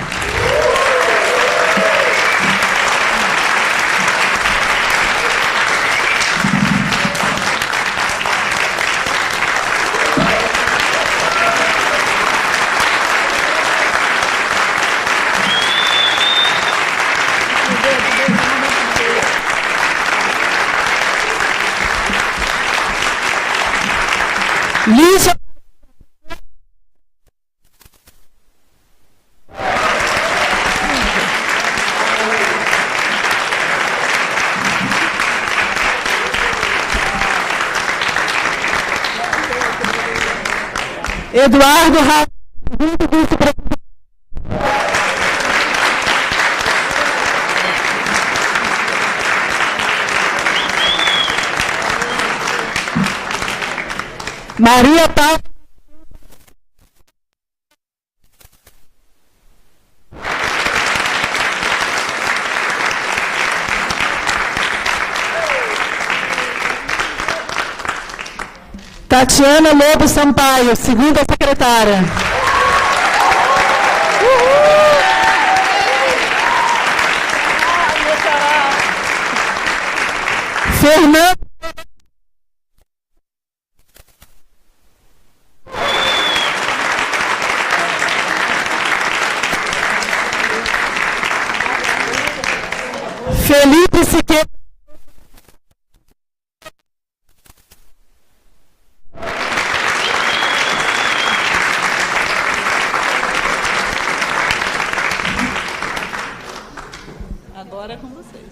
Lígia Eduardo Raul, vice-presidente. Maria Paula Tatiana Lobo Sampaio, segunda secretária. Fernando. Felipe Siqueira. Agora é com vocês.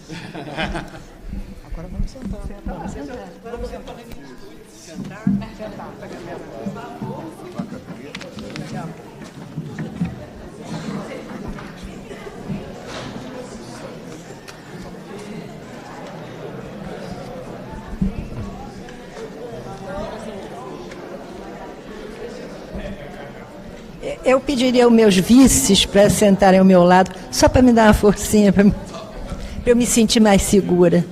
Agora vamos sentar. Vamos sentar. Vamos sentar. Sentar? Sentar. Eu pediria aos meus vices para sentarem ao meu lado, só para me dar uma forcinha, para eu me sentir mais segura.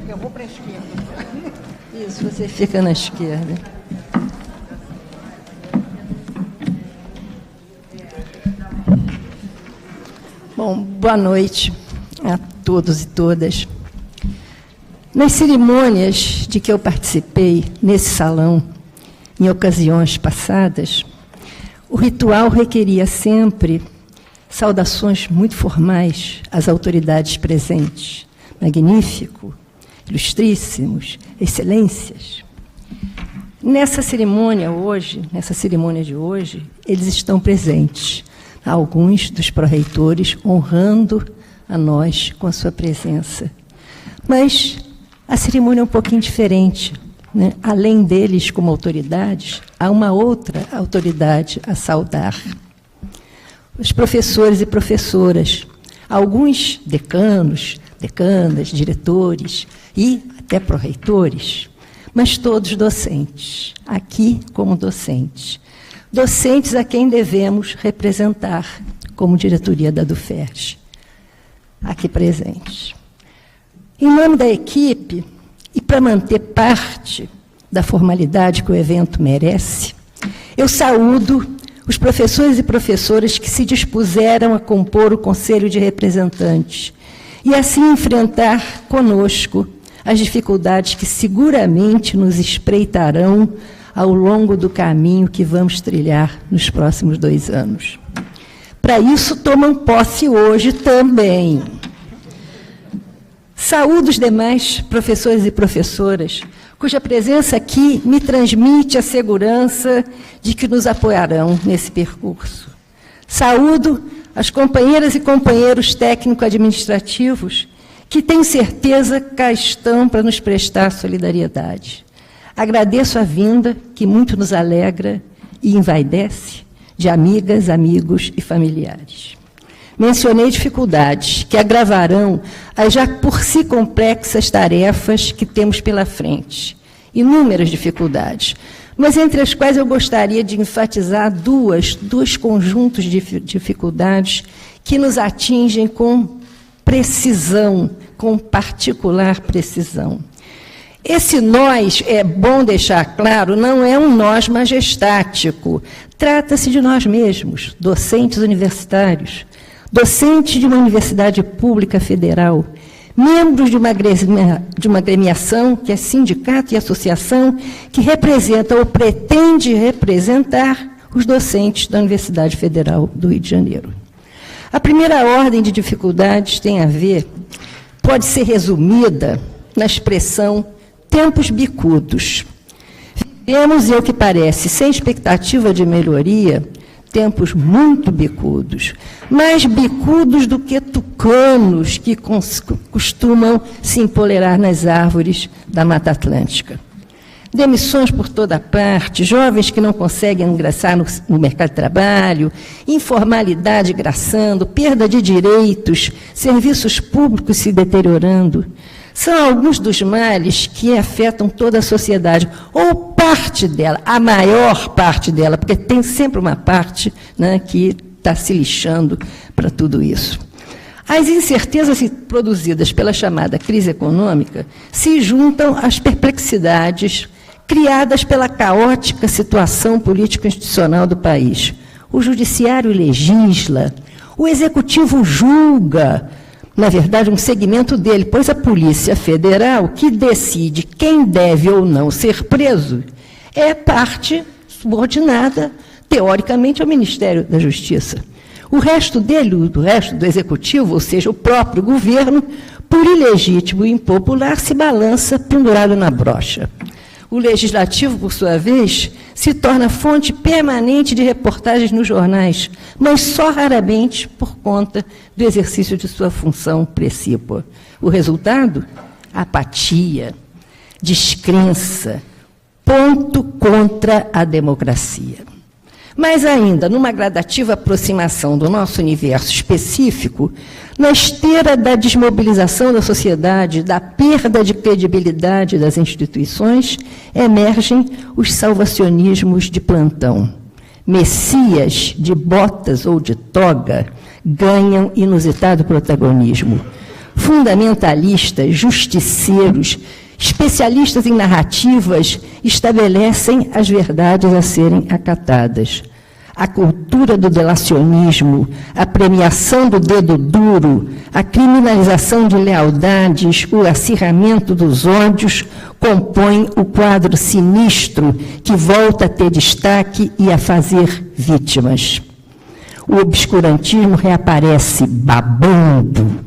Eu vou para a esquerda. Isso, você fica na esquerda. Bom, boa noite a todos e todas. Nas cerimônias de que eu participei nesse salão, em ocasiões passadas, o ritual requeria sempre saudações muito formais às autoridades presentes. Magnífico, ilustríssimos, excelências. Nessa cerimônia de hoje, eles estão presentes. Alguns dos pró-reitores honrando a nós com a sua presença. Mas a cerimônia é um pouquinho diferente, né? Além deles como autoridades, há uma outra autoridade a saudar. Os professores e professoras, alguns decanos, decanas, diretores e até pró-reitores, mas todos docentes, aqui como docentes. Docentes a quem devemos representar como diretoria da DUFERJ, aqui presentes. Em nome da equipe, e para manter parte da formalidade que o evento merece, eu saúdo os professores e professoras que se dispuseram a compor o Conselho de Representantes e assim enfrentar conosco as dificuldades que seguramente nos espreitarão ao longo do caminho que vamos trilhar nos próximos 2 anos. Para isso, tomam posse hoje também. Saúdo os demais professores e professoras, cuja presença aqui me transmite a segurança de que nos apoiarão nesse percurso. Saúdo as companheiras e companheiros técnico-administrativos, que tenho certeza cá estão para nos prestar solidariedade. Agradeço a vinda, que muito nos alegra e envaidece, de amigas, amigos e familiares. Mencionei dificuldades que agravarão as já por si complexas tarefas que temos pela frente. Inúmeras dificuldades, mas entre as quais eu gostaria de enfatizar dois conjuntos de dificuldades que nos atingem com precisão, com particular precisão. Esse nós, é bom deixar claro, não é um nós majestático. Trata-se de nós mesmos, docentes universitários, docentes de uma universidade pública federal, membros de uma gremiação, que é sindicato e associação, que representa ou pretende representar os docentes da Universidade Federal do Rio de Janeiro. A primeira ordem de dificuldades pode ser resumida na expressão tempos bicudos. Vivemos, e ao que parece, sem expectativa de melhoria, tempos muito bicudos, mais bicudos do que tucanos que costumam se empolerar nas árvores da Mata Atlântica. Demissões por toda parte, jovens que não conseguem ingressar no mercado de trabalho, informalidade graçando, perda de direitos, serviços públicos se deteriorando. São alguns dos males que afetam toda a sociedade, ou parte dela, a maior parte dela, porque tem sempre uma parte, né, que está se lixando para tudo isso. As incertezas produzidas pela chamada crise econômica se juntam às perplexidades criadas pela caótica situação político-institucional do país. o judiciário legisla, o executivo julga, na verdade, um segmento dele, pois a Polícia Federal, que decide quem deve ou não ser preso, é parte subordinada, teoricamente, ao Ministério da Justiça. O resto dele, o resto do executivo, ou seja, o próprio governo, por ilegítimo e impopular, se balança pendurado na brocha. O legislativo, por sua vez, se torna fonte permanente de reportagens nos jornais, mas só raramente por conta do exercício de sua função precípua. O resultado? Apatia, descrença, ponto contra a democracia. Mas ainda, numa gradativa aproximação do nosso universo específico, na esteira da desmobilização da sociedade, da perda de credibilidade das instituições, emergem os salvacionismos de plantão. Messias de botas ou de toga ganham inusitado protagonismo. Fundamentalistas, justiceiros, especialistas em narrativas estabelecem as verdades a serem acatadas. A cultura do delacionismo, a premiação do dedo duro, a criminalização de lealdades, o acirramento dos ódios compõem o quadro sinistro que volta a ter destaque e a fazer vítimas. O obscurantismo reaparece babando,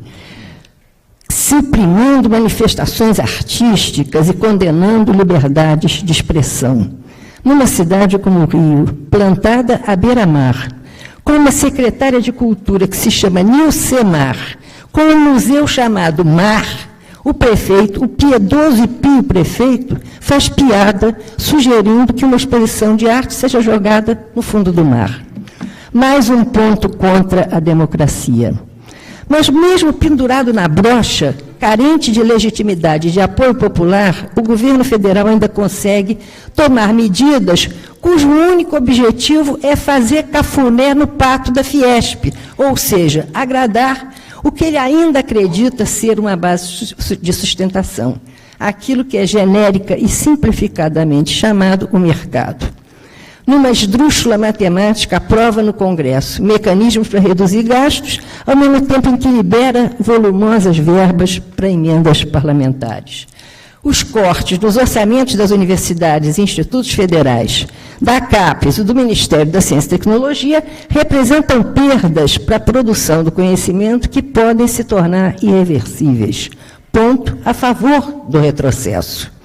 suprimindo manifestações artísticas e condenando liberdades de expressão. Numa cidade como o Rio, plantada à beira-mar, com uma secretária de Cultura que se chama Nilcemar, com um museu chamado Mar, o prefeito, o piedoso e pio prefeito, faz piada sugerindo que uma exposição de arte seja jogada no fundo do mar. Mais um ponto contra a democracia. Mas mesmo pendurado na brocha, carente de legitimidade e de apoio popular, o governo federal ainda consegue tomar medidas cujo único objetivo é fazer cafuné no pato da Fiesp, ou seja, agradar o que ele ainda acredita ser uma base de sustentação, aquilo que é genérica e simplificadamente chamado o mercado. Numa esdrúxula matemática, aprova no Congresso mecanismos para reduzir gastos, ao mesmo tempo em que libera volumosas verbas para emendas parlamentares. Os cortes nos orçamentos das universidades e institutos federais, da CAPES e do Ministério da Ciência e Tecnologia representam perdas para a produção do conhecimento que podem se tornar irreversíveis. Ponto a favor do retrocesso.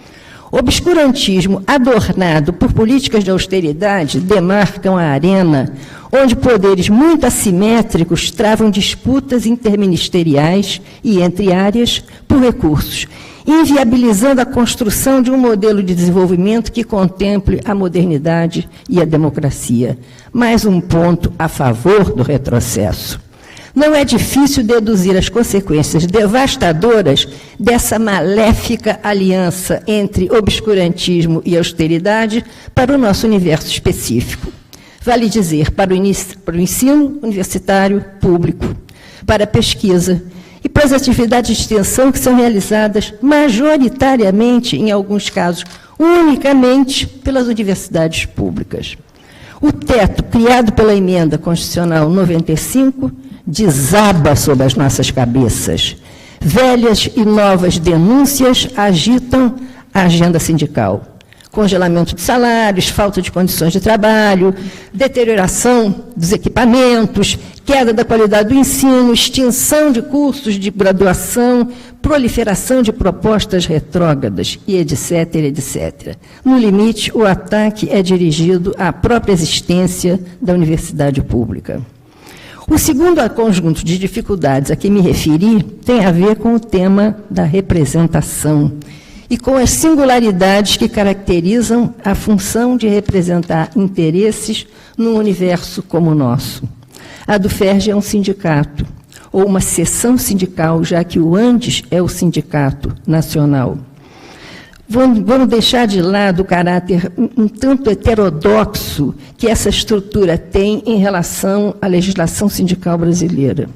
Obscurantismo adornado por políticas de austeridade demarcam a arena onde poderes muito assimétricos travam disputas interministeriais e entre áreas por recursos, inviabilizando a construção de um modelo de desenvolvimento que contemple a modernidade e a democracia. Mais um ponto a favor do retrocesso. Não é difícil deduzir as consequências devastadoras dessa maléfica aliança entre obscurantismo e austeridade para o nosso universo específico. Vale dizer, para o ensino universitário público, para a pesquisa e para as atividades de extensão que são realizadas majoritariamente, em alguns casos, unicamente pelas universidades públicas. O teto criado pela Emenda Constitucional 95 desaba sobre as nossas cabeças. Velhas e novas denúncias agitam a agenda sindical. Congelamento de salários, falta de condições de trabalho, deterioração dos equipamentos, queda da qualidade do ensino, extinção de cursos de graduação, proliferação de propostas retrógradas, e etc., etc. No limite, o ataque é dirigido à própria existência da universidade pública. O segundo conjunto de dificuldades a que me referi tem a ver com o tema da representação e com as singularidades que caracterizam a função de representar interesses num universo como o nosso. A do FERJ é um sindicato, ou uma seção sindical, já que o ANDES é o sindicato nacional. Vamos deixar de lado o caráter um tanto heterodoxo que essa estrutura tem em relação à legislação sindical brasileira.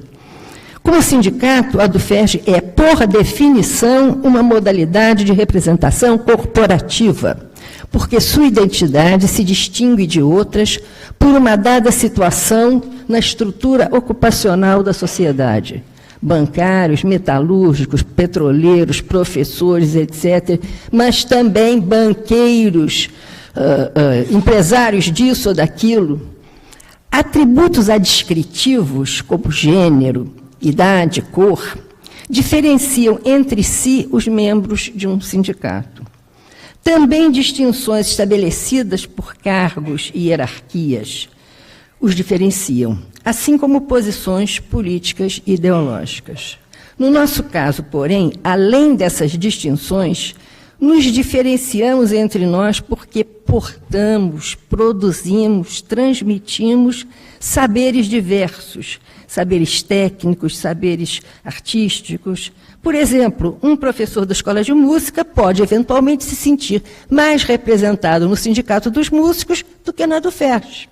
Como sindicato, a do FERJ é, por definição, uma modalidade de representação corporativa. porque sua identidade se distingue de outras por uma dada situação na estrutura ocupacional da sociedade. Bancários, metalúrgicos, petroleiros, professores, etc., mas também banqueiros, empresários disso ou daquilo. Atributos adscritivos, como gênero, idade, cor, diferenciam entre si os membros de um sindicato. Também distinções estabelecidas por cargos e hierarquias os diferenciam, assim como posições políticas e ideológicas. No nosso caso, porém, além dessas distinções, nos diferenciamos entre nós porque portamos, produzimos, transmitimos saberes diversos, saberes técnicos, saberes artísticos. Por exemplo, um professor da escola de música pode, eventualmente, se sentir mais representado no Sindicato dos Músicos do que na do FERJ.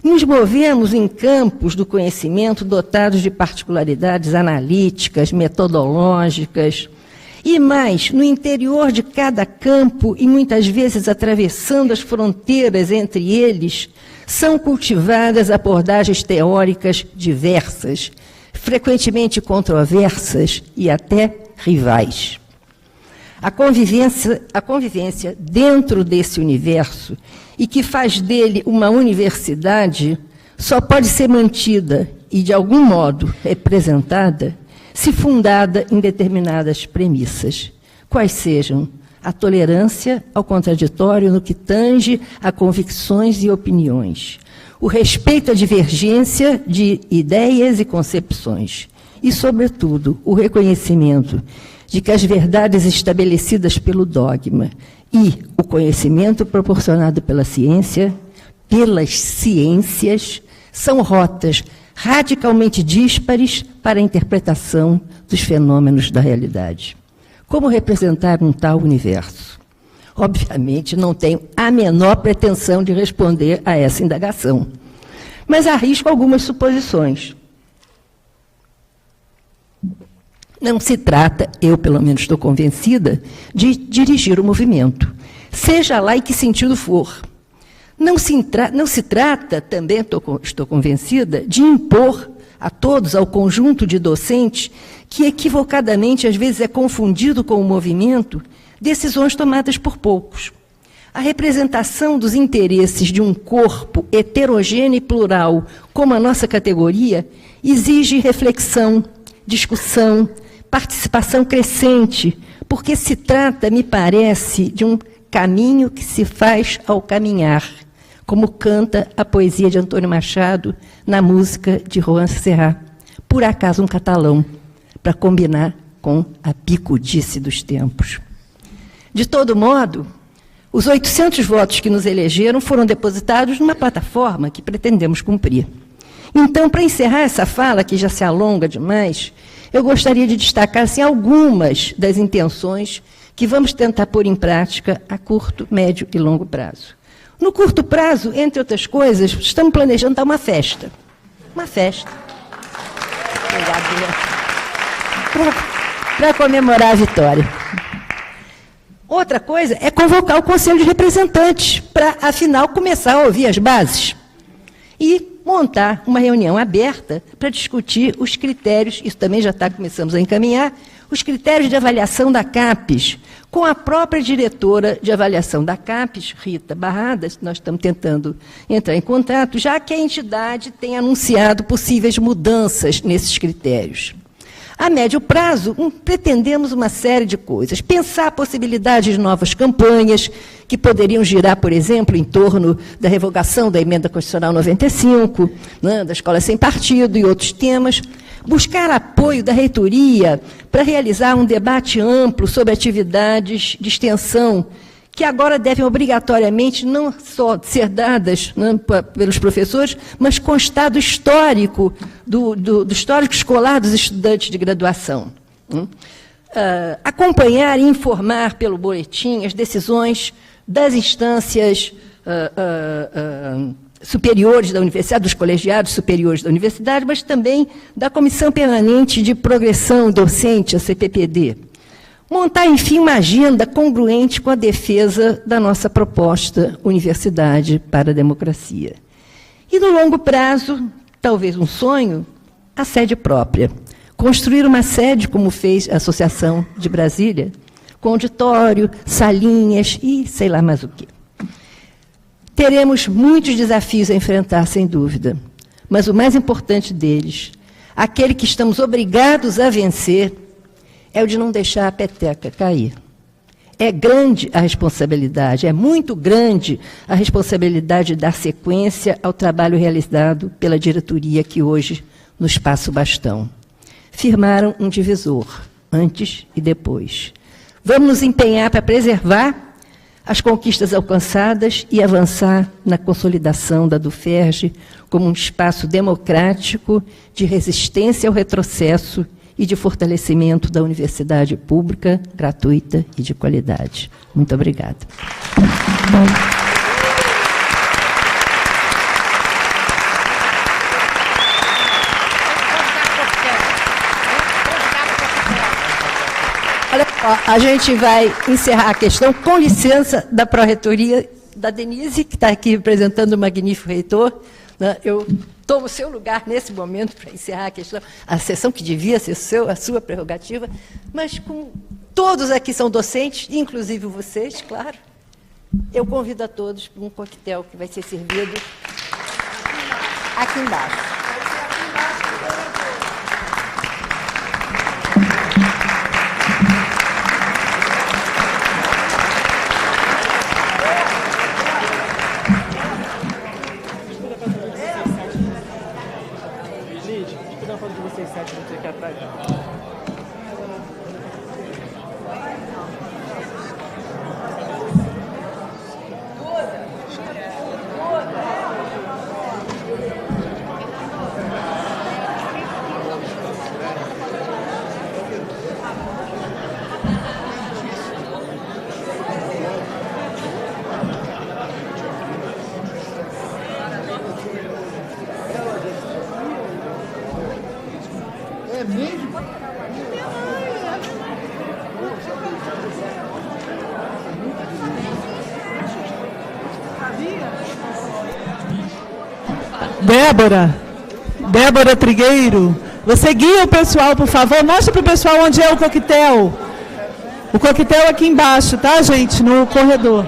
Nos movemos em campos do conhecimento dotados de particularidades analíticas, metodológicas, e mais, no interior de cada campo, e muitas vezes atravessando as fronteiras entre eles, são cultivadas abordagens teóricas diversas, frequentemente controversas e até rivais. A convivência dentro desse universo, e que faz dele uma universidade, só pode ser mantida e, de algum modo, representada, se fundada em determinadas premissas, quais sejam a tolerância ao contraditório no que tange a convicções e opiniões, o respeito à divergência de ideias e concepções, e, sobretudo, o reconhecimento de que as verdades estabelecidas pelo dogma e o conhecimento proporcionado pela ciência, pelas ciências, são rotas radicalmente díspares para a interpretação dos fenômenos da realidade. Como representar um tal universo? Obviamente, não tenho a menor pretensão de responder a essa indagação, mas arrisco algumas suposições. Não se trata, eu pelo menos estou convencida, de dirigir o movimento, seja lá em que sentido for. Não se trata, também estou convencida, de impor a todos, ao conjunto de docentes, que equivocadamente às vezes é confundido com o movimento, decisões tomadas por poucos. A representação dos interesses de um corpo heterogêneo e plural, como a nossa categoria, exige reflexão, discussão, participação crescente, porque se trata, me parece, de um caminho que se faz ao caminhar, como canta a poesia de Antônio Machado na música de Juan Serrat, por acaso um catalão, para combinar com a picudice dos tempos. De todo modo, os 800 votos que nos elegeram foram depositados numa plataforma que pretendemos cumprir. Então, para encerrar essa fala, que já se alonga demais, eu gostaria de destacar assim, algumas das intenções que vamos tentar pôr em prática a curto, médio e longo prazo. No curto prazo, entre outras coisas, estamos planejando dar uma festa. Uma festa. Para comemorar a vitória. Outra coisa é convocar o Conselho de Representantes para, afinal, começar a ouvir as bases. E montar uma reunião aberta para discutir os critérios, isso também já começamos a encaminhar, os critérios de avaliação da CAPES, com a própria diretora de avaliação da CAPES, Rita Barradas, nós estamos tentando entrar em contato, já que a entidade tem anunciado possíveis mudanças nesses critérios. A médio prazo, pretendemos uma série de coisas. Pensar a possibilidade de novas campanhas, que poderiam girar, por exemplo, em torno da revogação da Emenda Constitucional 95, né, da Escola Sem Partido e outros temas. Buscar apoio da reitoria para realizar um debate amplo sobre atividades de extensão, que agora devem obrigatoriamente não só ser dadas, né, pelos professores, mas constar do histórico, do histórico escolar dos estudantes de graduação. Acompanhar e informar pelo boletim as decisões das instâncias superiores da universidade, dos colegiados superiores da universidade, mas também da Comissão Permanente de Progressão Docente, a CPPD. montar, enfim, uma agenda congruente com a defesa da nossa proposta Universidade para a Democracia. E, no longo prazo, talvez um sonho, a sede própria. Construir uma sede, como fez a Associação de Brasília, com auditório, salinhas e sei lá mais o quê. Teremos muitos desafios a enfrentar, sem dúvida, mas o mais importante deles, aquele que estamos obrigados a vencer, é o de não deixar a peteca cair. É grande a responsabilidade, é muito grande a responsabilidade de dar sequência ao trabalho realizado pela diretoria que hoje nos passa o bastão. Firmaram um divisor, antes e depois. Vamos nos empenhar para preservar as conquistas alcançadas e avançar na consolidação da DUFERJ como um espaço democrático de resistência ao retrocesso e de fortalecimento da universidade pública, gratuita e de qualidade. Muito obrigada. Olha só, a gente vai encerrar a questão com licença da Pró-Reitoria, da Denise, que está aqui representando o magnífico reitor. Eu tomo o seu lugar nesse momento para encerrar a questão, a sessão que devia ser a sua prerrogativa, mas como todos aqui são docentes, inclusive vocês, claro, eu convido a todos para um coquetel que vai ser servido aqui embaixo. Débora Trigueiro, você guia o pessoal, por favor, mostra para o pessoal onde é o coquetel. O coquetel aqui embaixo, tá, gente? No corredor.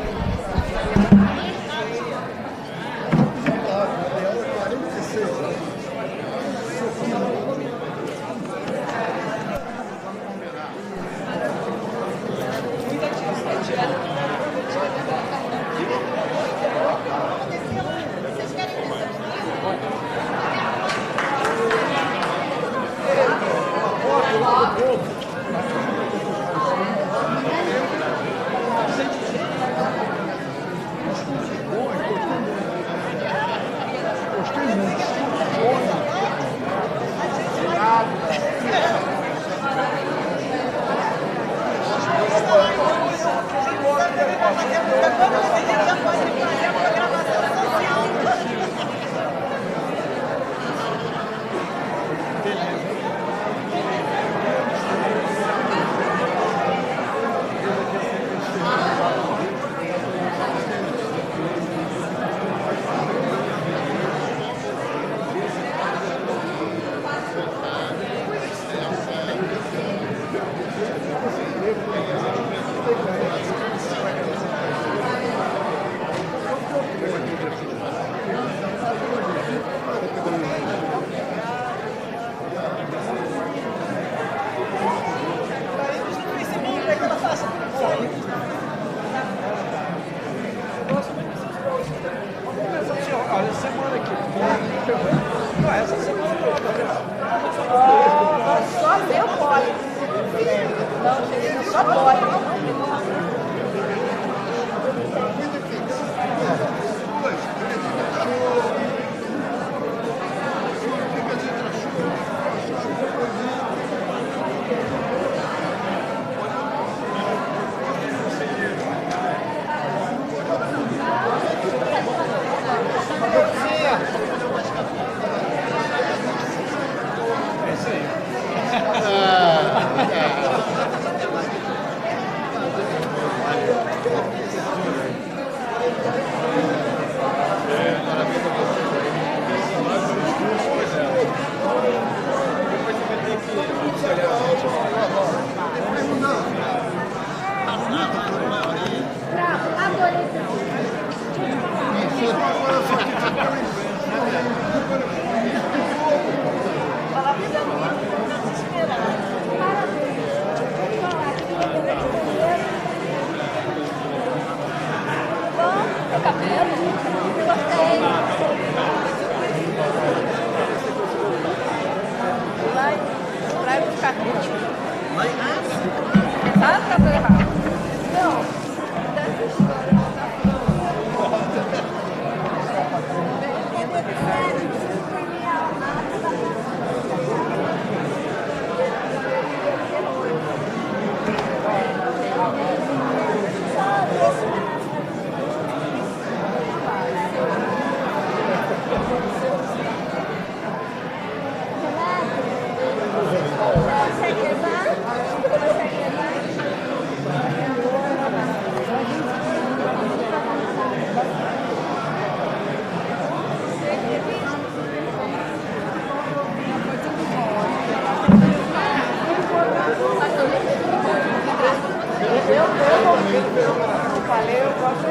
falei, eu gosto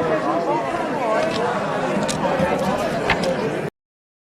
de